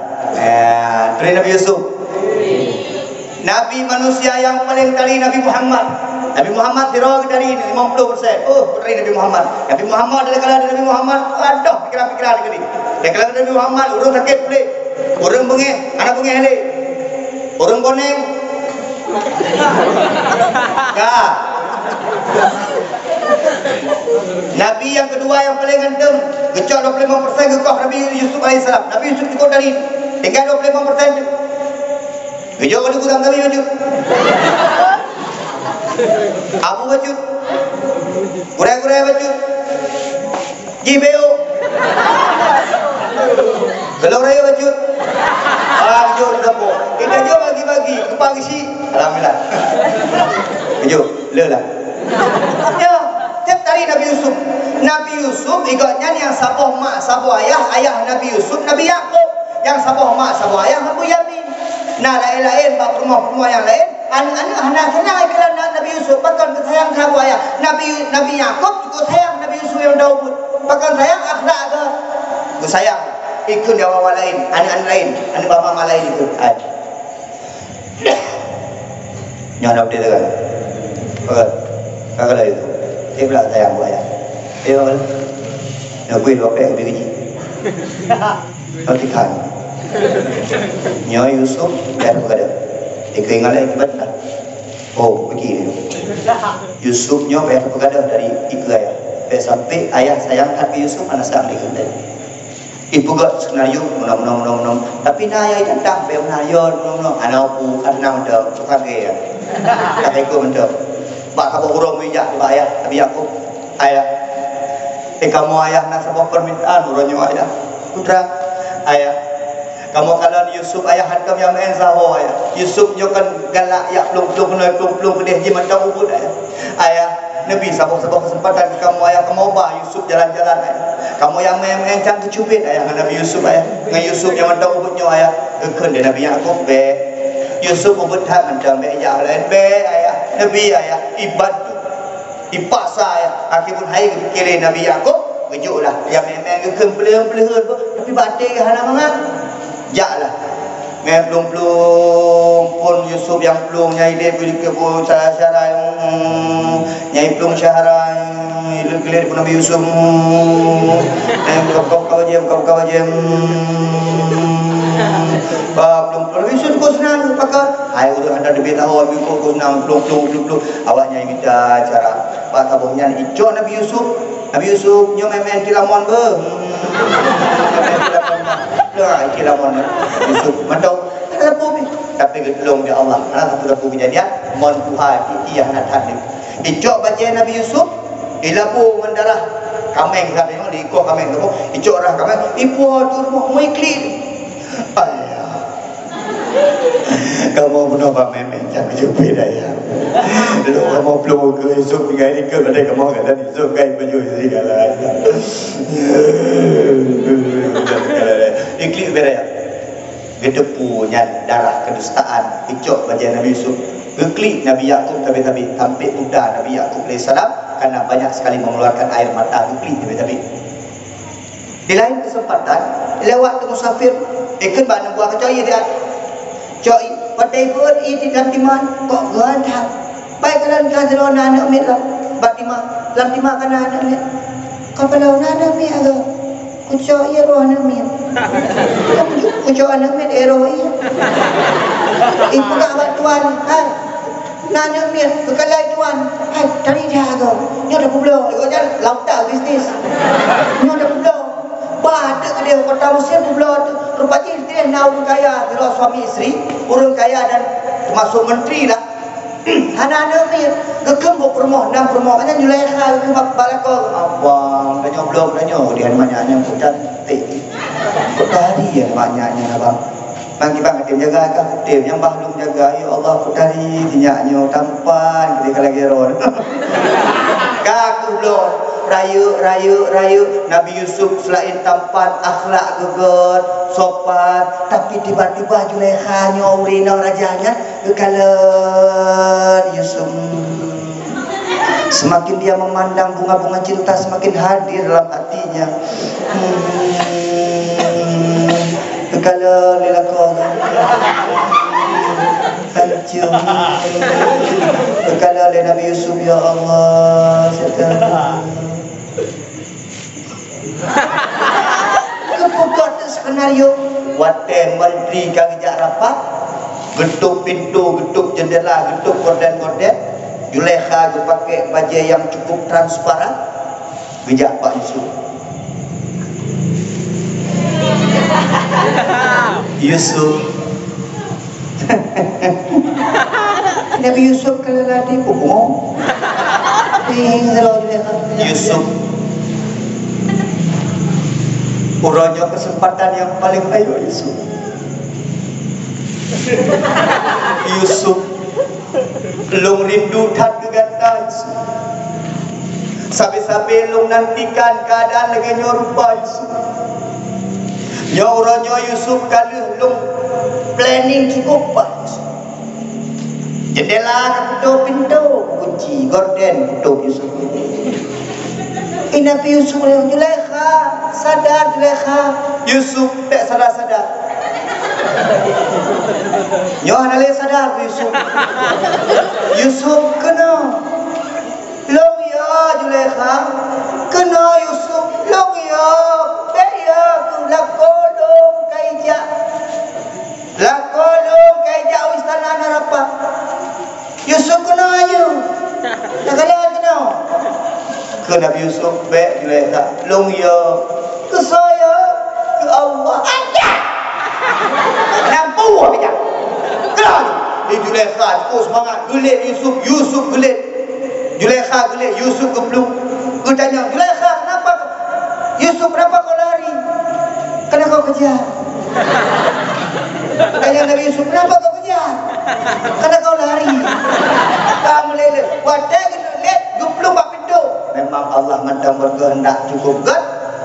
Nabi Yusuf. Nabi manusia yang paling kali Nabi Muhammad. Nabi Muhammad dirog dari 50%. Oh, dari Nabi Muhammad. Nabi Muhammad adalah kalau Nabi Muhammad, aduh pikiran-pikiran gini. Dia kalau Nabi Muhammad urang sakit pelik. Urang bengih, anak bengih hele. Urang koneng. Kah. Nabi yang kedua yang paling ganteng, gecok 25% gekah Nabi Yusuf AS. Nabi Yusuf cukup dari tinggal 25%. Gejok kalau kurang Nabi wajud. Abu wajud. Kurang-kurang wajud. Jibeo. Gelor raya wajud. Gejok di dapur. Kita jom bagi-bagi kepang isi. Alhamdulillah. Gejok, lelah. Ya. Tiap kali Nabi Yusuf ikutnya yang saboh mak saboh ayah Nabi Yusuf Nabi Yakub, yang saboh mak saboh ayah Abu Yamin. Nah lain-lain bab rumah-rumah yang lain anak kenal kerana Nabi Yusuf bahkan sayang saboh ayah Nabi Yakub juga sayang Nabi Yusuf yang Daud bahkan sayang akhlak ke sayang ikut dia awal lain anak lain anak bapa lain itu nyadap dia kan kagak itu dia pula sayang buaya. Dia nak bui dua pek begini. Nanti kan. Nyawa Yusuf dia berkata, dia keingat lagi betul. Oh begini. Yusuf nyawa dia berkata dari ibu ayah. Sampai ayah sayang hati Yusuf anak sayang dia kata. Ibu got senario menang. Tapi naya itu tak bel nayo menang. Anak pu karena ada suka gaya. Tak ikut menang. Bak kamu urung bijak di ayah Nabi Yakub ayah kamu ayah nak sebuah permintaan urangnya ayah putra ayah kamu kalau Yusuf ayah hankam yang main zaho ayah Yusuf nyokan galak ya plung pedih je macam ubud ayah Nabi sabuk-sabuk kesempatan kamu ayah kamu ba Yusuf jalan-jalan ayah kamu yang main cang kecubit ayah Nabi Yusuf ayah dengan Yusuf yang macam ubudnya ayah keun dia Nabi Yakub be Yusuf ubud tak macam be ya lain be ayah Nabi ayah ibad ipaksa ayah akibun hai kira Nabi Yakub gejuklah yang memang gekem peleh-peleh tapi batik hana mangat jaklah memang plung-plung pun Yusuf yang plung nyai dia pilih ke pun syarah nyai plung syarah gelir pun Nabi Yusuf kau jem belum Yusuf kau senang pakai hai udah ada lebih tahu ambil kau senang plung awaknya minta cara pak tabuhnya hijau Nabi Yusuf nyo memang kilamon be kilamon Yusuf mandau ada bumi tapi gelong dia Allah ana satu lagu kejadian mon Tuhan iya nak hadir hijau baca Nabi Yusuf ilabu mendarah kameng sampai memang di kau kameng tu hijau rah kameng ibu tu rumah mau ikli ayah Kamu menopang memang jangan jumpa daya. Lu kamu belum ke esok tinggal ni ke pada kamu kata esok kai baju segala. Iklim beraya. Kita punya darah kedustaan kecok baca Nabi Yusuf. Geklik Nabi Yakub tapi tampil muda Nabi Yakub alaihissalam karena banyak sekali mengeluarkan air mata geklik tapi. Di lain kesempatan lewat musafir ikan bana buah kecoi dia. Coi patai pun ini lantiman kok gantang. Baik kan kazro nana mit lah. Batima lantima kan nana mit. Kapalo nana mit agak. Kucoi roh nana mit. Kucoi nana mit eroi. Ibu nak buat tuan, hai. Nana mit kekalai tuan. Hai, tadi dia agak. Ni ada pulau. Kau jangan lauta bisnis. Ni ada pulau. Bah, ada dia kota Mesir pulau tu. Rupanya isteri nak orang kaya, kira suami isteri, orang kaya dan termasuk menteri lah. Anak-anak ni gegem permoh, 6 permoh. Hanya Zulaikha ke balakor. Abang, tanya belum tanya. Dia maknanya aku cantik. Kau tadi ya maknanya abang. Bang kita kata jaga kan kutim yang bahlum jaga. Ya Allah aku tadi dinyaknya tampan ketika lagi ron. Kaku belum. Rayu Nabi Yusuf selain tampan, akhlak geget, sopan, tapi tiba-tiba Zulaikha nyawri nang rajanya kekalan Yusuf. Semakin dia memandang bunga-bunga cinta semakin hadir dalam hatinya. Kekalan lelakon. Hancur. Kekalan Nabi Yusuf ya Allah. Keputusan skenario waten menteri kagak rapat getuk pintu, getuk jendela, getuk gorden-gorden. Zulaikha pakai baju yang cukup transparan. Bijak Pak Yusuf. Yusuf. Nabi Yusuf kalau lagi bohong. Yusuf. Uranya kesempatan yang paling ayo Yusuf. Yusuf long rindu tak gegata Yusuf. Sampai-sampai long nantikan keadaan lagi nyorupa Yusuf. Uranya Yusuf kalau long planning cukup Pak Yusuf. Jendela pintu kunci gorden tutup Yusuf. Nabi Yusuf Zulaikha sadar Zulaikha. Yusuf tak sadar. Nyoh nale sadar Yusuf. Yusuf kena. Long ya Zulaikha. Kena Yusuf. Long ya. Baya tu lakolong kaija. Lakolong kaija istana narapa. Yusuf kena ayo. Nakala kena. Ke Nabi Yusuf baik Zulaikha long ya ke saya ke Allah aja nampu aja kelah di Zulaikha terus semangat gelit Yusuf gelit Zulaikha gelit Yusuf geblung ke tanya Zulaikha kenapa Yusuf kenapa kau lari kenapa kau kejar tanya Nabi Yusuf kenapa kau kejar kenapa kau lari kamu lele wadah gelit geblung bak pintu. Memang Allah mandang berkehendak cukup kan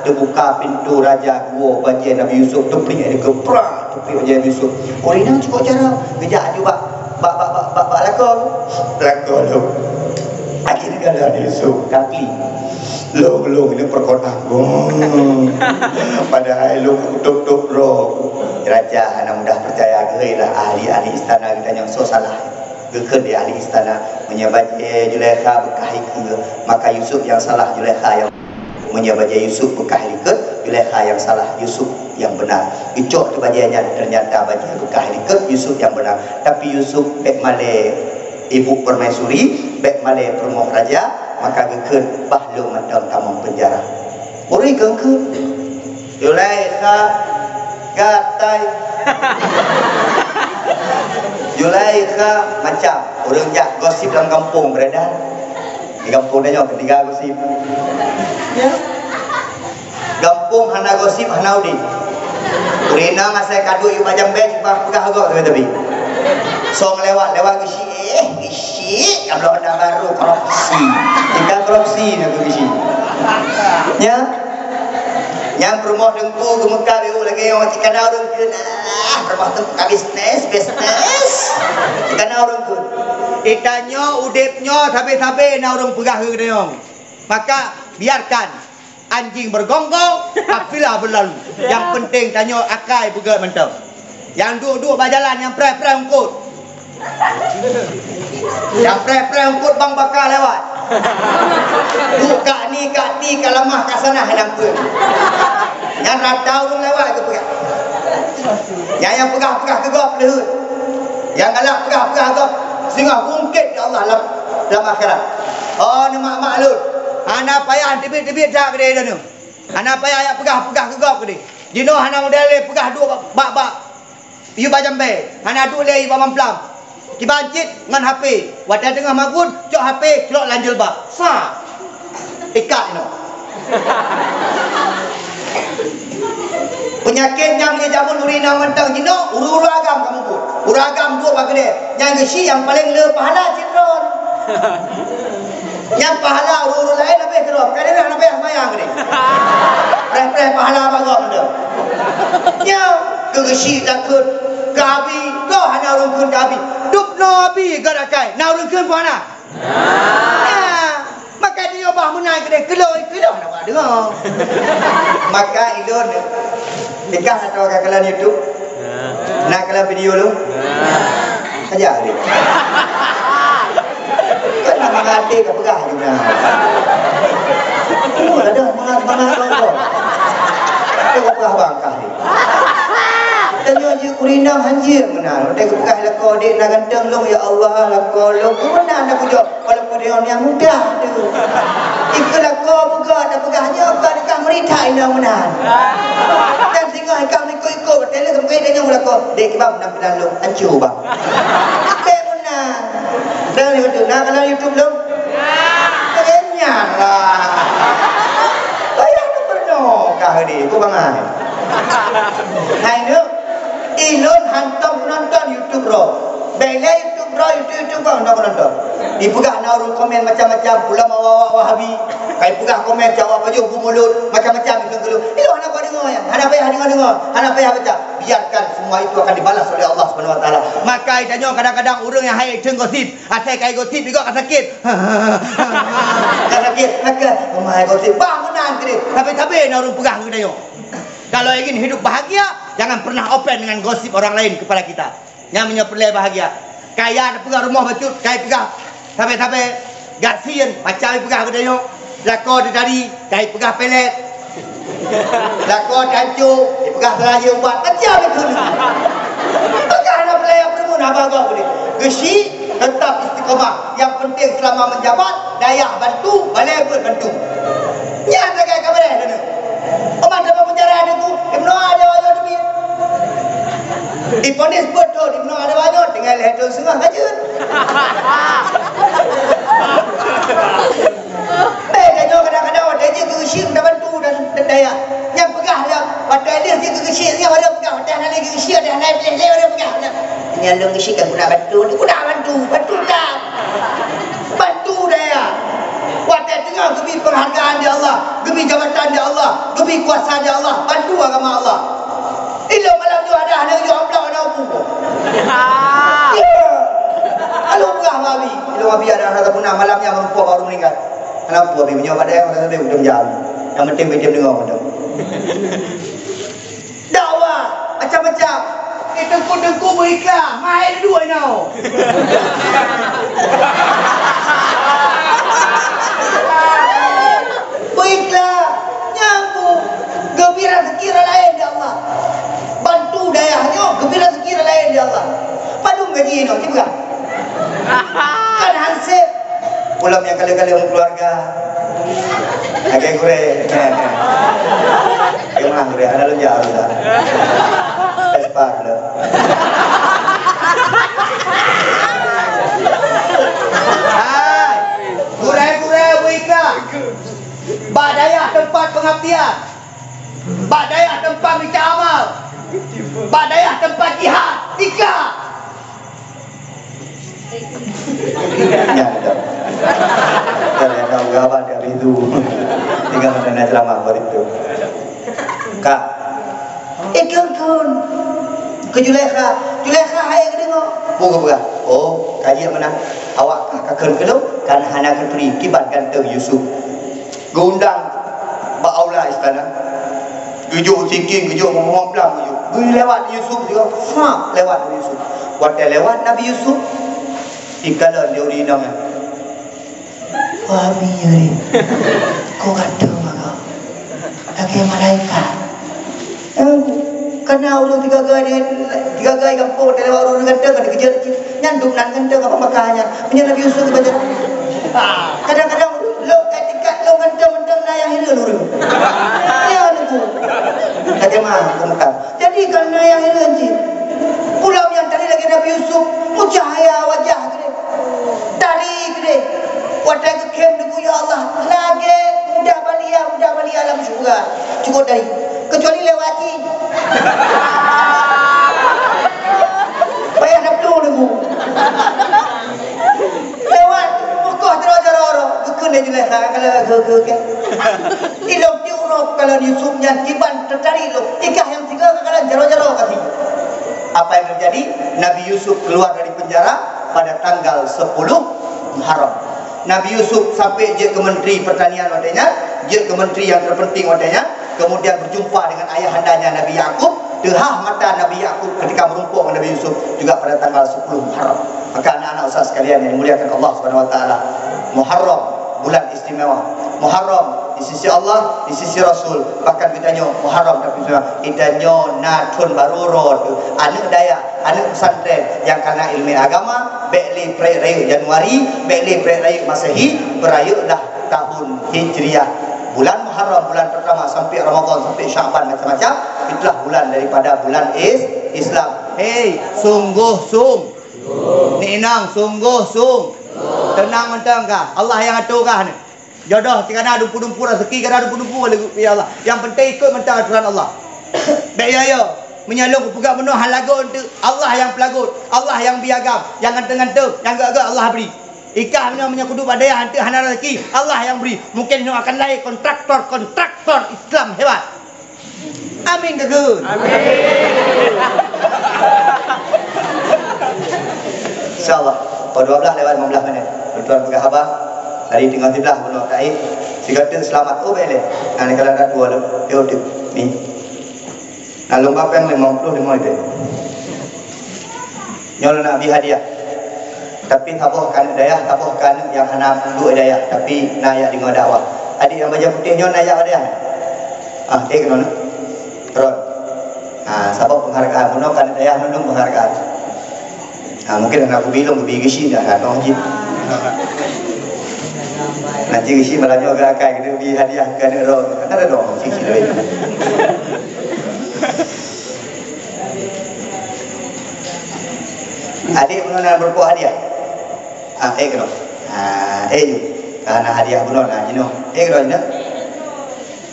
dia buka pintu raja gua bagi Nabi Yusuf tepi dia keprak tepi bagi Nabi Yusuf orang cukup cara kejap juga bak lakon akhirnya kan Nabi Yusuf kaki long ini perkotaan padahal long tutup roh raja anak mudah percaya gerilah ahli-ahli istana kita yang so salah ke di ahli istana menyabaji Zulaikha bekahi ke maka Yusuf yang salah Zulaikha yang menyabaji Yusuf bekahi ke Zulaikha yang salah Yusuf yang benar icok kebajiannya ternyata baji bekahi ke Yusuf yang benar tapi Yusuf bek male ibu permaisuri bek male permoh raja maka geken bahlum mandang tamang penjara uri gengke Zulaikha gatai Zulaikha macam orang jak gosip dalam kampung beredar di kampung dia ketiga gosip ya kampung hana gosip hana udi Urina masa kadu iu macam ben pegah agak tapi. So lewat gisi kalau ada baru korupsi. Jika korupsi nak gisi. Ya. Yang rumah dengku ke Mekah biru lagi orang cikana orang ke rumah tu buka bisnes. Cikana orang ke. Ikannya, udipnya, sabe-sabe na orang pegah ke dia. Maka biarkan anjing bergonggong, kafilah berlalu. Yang penting tanya akai pegah mentau. Yang duduk berjalan yang pre-pre ungkut. Yang pre-pre ungkut bang bakal lewat. Buka ni kat ni kat lemah kat sana nampak. Yang rata orang lewat ke pegang. Yang pegah-pegah gegap lehut. Yang galak pegah-pegah gegap sehingga bungkit ya Allah dalam akhirat. Oh ni mak lud. Ana payah tibit-tibit dak ke dia tu. Ana payah ayat pegah-pegah gegap ke dia. Dino ana model pegah dua bak-bak. Iu bajambe. Ana duk le bam plam. Dibancit dengan HP. Wadah tengah magun, cok HP, celok lanjul bak. Sa. Ikat no. Penyakit yang dia jamun urina mentang jino, uru agam kamu pun. Uru agam dua bagi dia. Yang gesi yang paling le pahala citron. Yang pahala uru lain apa citron. Kadang dia apa yang bayang ni. Preh pahala bagam dia. Ya, gesi takut gabi, kau hanya orang kun gabi. Duk nabi garakai, na orang kun mana? Ya, maka dia bah menai ke keloi nak buat dengar. Maka ilon nikah atau kakalan YouTube. Nak kalah video lu. Ajar dia. Kan nak mengati ke pegah juga. Oh, ada mangat kau. Kau pegah bangkah ni. Tanya je kurina hanjir benar. Dia pegah lako dik nak ganteng long ya Allah lako long. Mana nak pujuk walaupun dia orang yang mudah tu. Ikut lako pegahnya kau dekat merita ina benar. Dan sehingga kau ikut betul sampai dia nyong lako. Dik bang nak pedan long hancur bang. Apa benar. Dan YouTube nak kalau YouTube long. Kenyang lah. Bayar tu penuh kah ni ku bangai. Hai nu ilon hantam penonton YouTube bro. Bela YouTube bro, YouTube bro nak penonton. Dipegah na orang komen macam-macam, pula awak Wahabi. Kai pegah komen jawab baju mulut macam-macam gelu. Ilon apa dengar ya? Hana payah dengar. Hana payah baca. Biarkan semua itu akan dibalas oleh Allah Subhanahu Wa Taala. Maka itanyo kadang-kadang orang yang hai teng gosip, atai kai gosip juga kat sakit. Kat sakit, maka mai gosip bangunan ke dia. Tapi na orang pegah ke dia. Kalau ingin hidup bahagia, jangan pernah open dengan gosip orang lain kepada kita. Yang menyepelai bahagia. Kaya nak pegang rumah betul, kaya pegang. Sampai gasian, macam pegang ke dia. Lako dia dari, kaya pegang pelet. Lako hancur, dia pegang selagi ubat. Macam itu. Pegang nak pelai apa pun, abang kau boleh. Gesi, tetap istiqamah. Yang penting selama menjabat, daya bantu, balai pun bantu. Nyata kaya kabar dia. Omat dapat penjara ada tu, Ibnu ada wajah tu dia. Diponis betul, Ibnu ada wajah, tinggal leher sengah saja. Bedanya kadang-kadang ada je kegesik dah bantu dan daya. Yang pegah lah, pada dia kegesik ni ada pegah, dah nak lagi kegesik, dah naik pilih ada pegah. Yang lu kegesik kan guna bantu, bantu dah. Bantu daya. Wadah tengah gebi penghargaan dia Allah, gebi jabatan dia Allah, gebi kuasa dia Allah, bantu agama Allah. Ilo malam tu ada anak yo amplak ada apa? Ya. Kalau pegah babi, ilo babi ada anak punah malamnya merupuk baru meninggal. Kenapa babi punya pada yang ada udah jam. Yang penting dia dengar pada. Dakwah macam-macam. Kita dengku berikah, main dua nau. Baiklah, nyambung. Gembira sekira lain ya Allah. Bantu dayahnya, gembira sekira lain ya Allah. Padung gaji ini, tiba. Kan hansip. Pulang yang kali-kali orang keluarga. Agak kurang. Gimana kurang? Ada lu jauh dah. Espak dah. Hai, kurang-kurang wika. Badaya tempat pengabdian. Bak daya tempat bica amal. Bak daya tempat jihad. 3. Ya, ada gawan dari itu. Tinggal ada ceramah baru itu. Kak, ikut ke Julekha. Julekha hai ke dengo. Buka. Oh, kaji mana? Awak kakak ke lo kan hana ketri kibat ganteng Yusuf. Gondang ba aula istana. Gujuk thinking, gujuk ngomong pelang gujuk. Lewat Yusuf juga. Lewat Yusuf. Waktu lewat Nabi Yusuf ikalah dia urinang. Wah biar ni. Kau kata maka. Lagi malaikat. Kena ulung 3 gai kampung dia lewat ulung kata kan dikejar nyanduk nan kata apa makanya. Punya Nabi Yusuf baca. Kadang-kadang lo ketika lo kata mentang nayang hilang urang. Ya tu. Lagi mah bukan. Jadi karena yang hilang ji. Pulau yang tadi lagi Nabi Yusuf mucahaya wajah gede. Dari gede. Wadah ke kem debu ya Allah. Lagi mudah balia alam syurga. Cukup dari. Kecuali lewati. Bayar nak peluh debu. Lewat. Mukoh teror. Kekun dia jelas. Kalau ke. Ilok diuruk kalau Yusuf yang kiban tertarik lo. Ikah yang 3 kalau jaro-jaro kasih. Apa yang terjadi? Nabi Yusuf keluar dari penjara pada tanggal 10 Muharram. Nabi Yusuf sampai je ke Menteri Pertanian wadanya, je ke Menteri yang terpenting wadanya, kemudian berjumpa dengan ayahandanya Nabi Yakub. Dehah mata Nabi Yakub ketika merumpuk dengan Nabi Yusuf juga pada tanggal 10 Muharram. Maka anak-anak ustaz sekalian yang dimuliakan Allah Subhanahu wa taala, Muharram bulan istimewa. Muharram di sisi Allah, di sisi Rasul. Bahkan kita nyo Muharram tapi kita nyo natun barurot anak daya, anak pesantren yang karena ilmu agama bekli pre-rayu Januari, bekli pre-rayu Masehi, berayulah tahun Hijriah. Bulan Muharram, bulan pertama sampai Ramadan, sampai Syaban macam-macam, itulah bulan daripada bulan Islam. Hei, sungguh sung. Ni nang sungguh sung. Tenang mentang kah? Allah yang atur kah ni? Jodoh kerana dumpu-dumpu rezeki kerana dumpu-dumpu ya Allah. Yang penting ikut mentang aturan Allah. Baik ya. Menyalung pegak penuh hal lagu untuk Allah yang pelagut, Allah yang biagam, yang nganteng-nganteng, yang gak-gak Allah beri. Ikah punya kudu pada yang hantu hana rezeki, Allah yang beri. Mungkin dia akan lahir kontraktor Islam hebat. Amin ke gun? Amin. Insyaallah. Pada 12 lewat 15 minit. Tuan pegang khabar. Hari tengah tidah menurut taib. Si kata selamat boleh. Nah ni kalau ada 2 lu, dia udah ni. Nah lomba peng 55 itu. Nyol nak bi hadiah. Tapi tabuh kan daya, tabuh kan yang hana dua daya, tapi nayak dengan dakwah. Adik yang baju putih nyol nayak dia. Kenapa? Terus. Sabab penghargaan, puno kan daya nundung penghargaan. Mungkin aku bilang lebih gisi dah kan orang jin. Nanti gisi malamnya agak akai kita beri hadiah kan ada kan ada dong gisi lagi. Adik puno nak berbuat hadiah. Kenapa? Ju. Karena hadiah puno nak jino. Kenapa jino?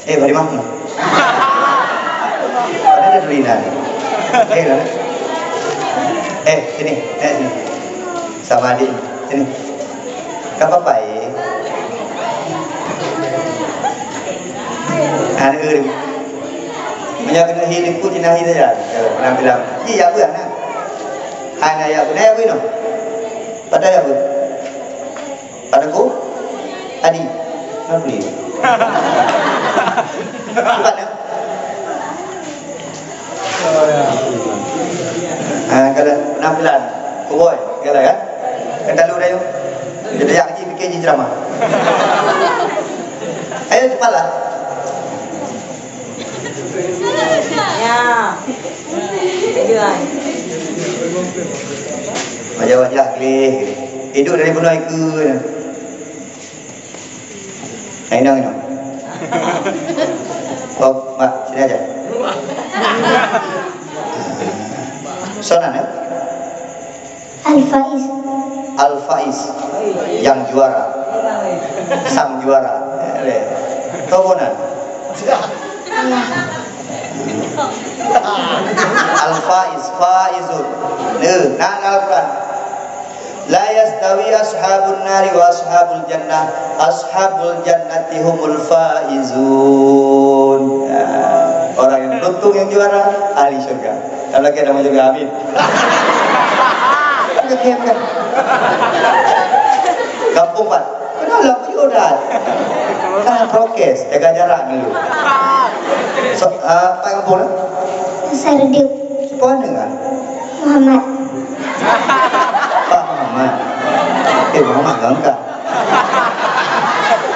Beri mana? Ada beri nani. Kenapa? Sini, sini. Sama adik, sini. Kau apa Ada punya kena hidup pun cina hidup saja. Kalau pernah bilang, ya apa nak? Hanya ya apa? Naya apa ini? Pada ya apa? Padaku? Adi, nak beli? Cepat ya. Kalau penampilan boy, kalau kan? Kendalu dah yuk. Jadi yang haji bikin drama. Ayo cepatlah. Ya. Wajah-wajah klik. Hidup dari penuh ikut. Inang. Oh, mak, sini aja. Sonan ya? Al-Faiz. Al-Faiz yang juara, sang juara. Kau bonan? Iya. Al-faiz, faizun. Nah, Al-Quran. La yastawi ashabun nari wa ashabul jannah. Ashabul jannati humul faizun. Orang yang beruntung yang juara ahli surga. Kalau kita mau juga amin. Kampung Pak. Kenapa periodan? Kan prokes, jaga jarak dulu. Pak kampung? Sardiu Siapa dengan? Muhammad Pak Muhammad. Muhammad enggak?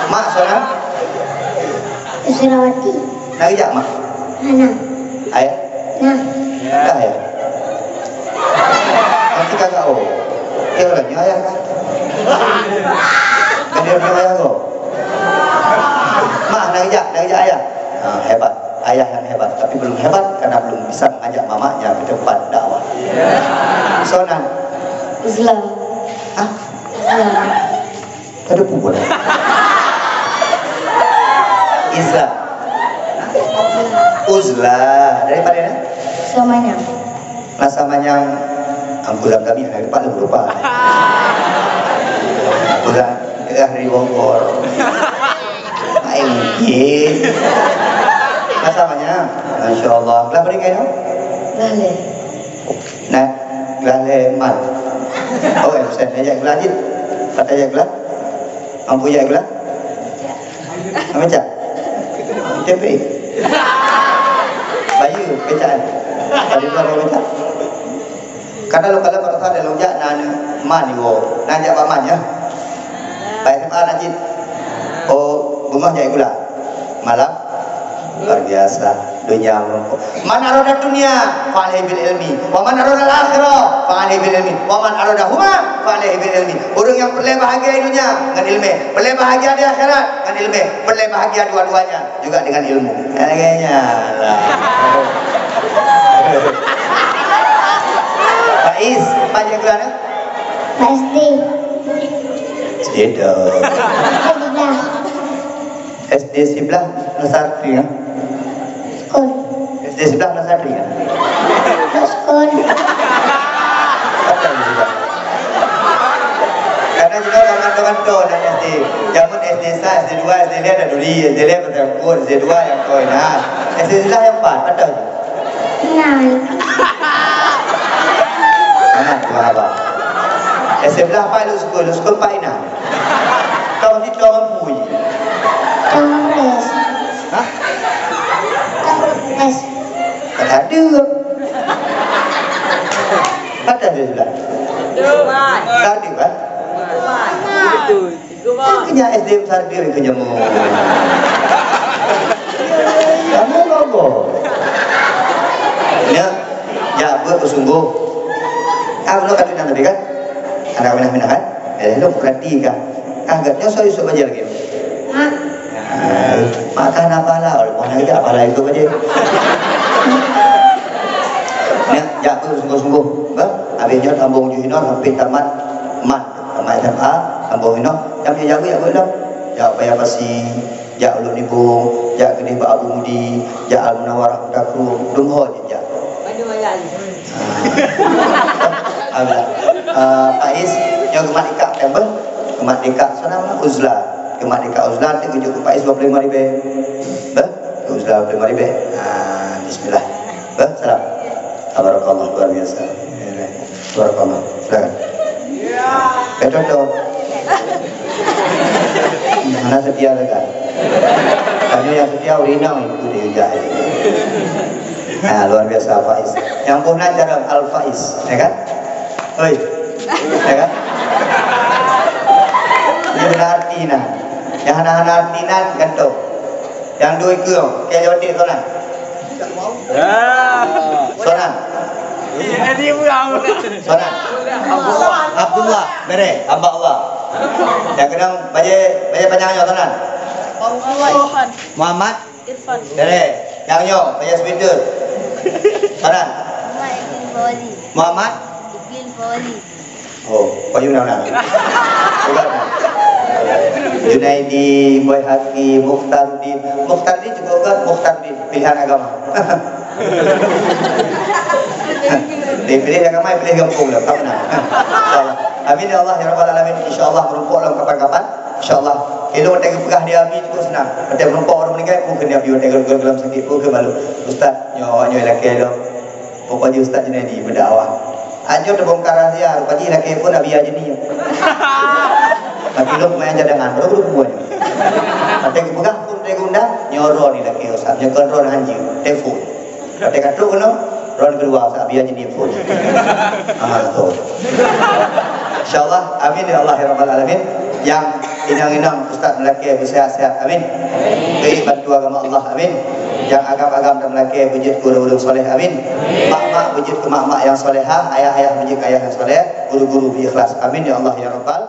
Mak sana? Surawati Nak ajak mak? Hana Ayah? Nah Dah ya? Nanti kakak dia orangnya ayah kan? Kan dia punya ayah kok? Mak nak ajak ayah? Hebat, ayah yang hebat. Tapi belum hebat karena belum bisa mengajak mamanya ke depan dakwah. Sonan? Islam Hah? Islam Ada pukul. Islam. Uzla. Dari mana? Semuanya Rasa manyang angkulan kami hari Pak lebih lupa. Angkulan hari Bogor. Aing. Rasa manyang. Masya Allah. Belah beri kaya dong? Lale Nah, gelah leman. Oh, Ustaz, ajak gelah je. Tak ajak gelah. Ampu ajak gelah. Macam? Tempe. Bayu, kecaan. Tadi tu orang minta. Karena kalau pada saat ada lonjak nana mani wo, nanya apa mannya? Baik SMA najib. Oh, rumah jaya gula. Malam luar biasa. Dunia man arada dunia fa'alaihi bil ilmi wa man arada al-akhirah fa'alaihi bil ilmi wa man arada huma fa'alaihi bil ilmi. Orang yang perlu bahagia di dunia dengan ilmu, perlu bahagia di akhirat dengan ilmu, perlu bahagia dua-duanya juga dengan ilmu. Kayaknya lah. Faiz, panjang kelana? SD SD dong. SD sebelah Nasatri ya? Skor SD sebelah Nasatri ya? Skor Karena juga kawan-kawan tu dan SD. Zaman SD saya, SD 2, SD ni ada duri, SD ni bertempur, SD 2 yang kau nak. SD sebelah yang 4, ada je. Kenal Mana tu apa? SD sebelah apa lu sekolah Pak Ina. Kau mesti kau mampu je. Tangres Hah? Tangres Tak ada. Ada di sebelah. Tak ada kan? Itu. Gua Kenya SD besar dia kerja mu. Kamu kau. Ya, buat sungguh. Lo kata tadi kan? Anak minah kan? Lo perhati kan? Agaknya saya suka baca lagi. Makan apa lah? Mana kita apa lah itu aja. Ya, buat sungguh-sungguh. Habisnya tambung juhinor sampai tamat SMA, tambung juhinor. Yang dia jago ya boleh. Ya bayar pasti. Ya ulun ibu, ya gede Pak Abu Mudi, ya Al Munawwarah Dakru, dumho je. Faiz yang kemadika tembe kemadika sana uzla kemadika uzla tu ujuk Faiz 25 ribu uzla 25 ribu bismillah salam tabarakallah luar biasa tabarakallah silakan betul mana setia dekat kami yang setia urinau itu dia luar biasa Faiz yang punya cara Al-Faiz ya kan? Oi, ya kan? Ini benar artinya. Yang hana-hana artinya kan tu. Yang dua ikut, kayak jodoh sonan. Sonan. Ini buang. Sonan. Abdullah, bere, hamba Allah. Yang kedua, baca panjangnya sonan. Muhammad. Irfan. Bere, yang nyo, baca speeder. Sonan. Muhammad. Oh, payung nak. Junaidi, Boy Haki, Mukhtaruddin. Mukhtaruddin juga kan Mukhtaruddin pilihan agama. Dipilih yang ramai, pilih kampung lah, tak benar. InsyaAllah. Amin ya Allah ya Rabbal Alamin. InsyaAllah merumpuk dalam kapan-kapan. InsyaAllah. Kalau ada pegah dia habis cukup senang. Ada merumpuk orang meninggal, mungkin dia habis ada dalam sakit, mungkin malu. Ustaz, nyawa laki lo. Pokoknya Ustaz Junaidi berdakwah. Anjur terbongkar rahasia, rupanya laki pun Nabi aja ni. Laki lo main cadangan, baru buahnya. Ada pegah pun dia undang, nyoro ni laki Ustaz, nyakan ron anjing, telefon. Ada kata kena, ron kedua Ustaz, biar jadi pun. Tu. InsyaAllah, amin ya Allah ya Rabbal Alamin. Yang inang-inang Ustaz Melaka bersehat-sehat, amin. Beri bantu agama Allah, amin. Yang agam-agam dan Melaka berjid ke guru-guru soleh, amin. Mak-mak berjid ke mak-mak yang solehah, ayah-ayah berjid ke ayah yang soleh, guru-guru berikhlas, amin ya Allah ya Rabbal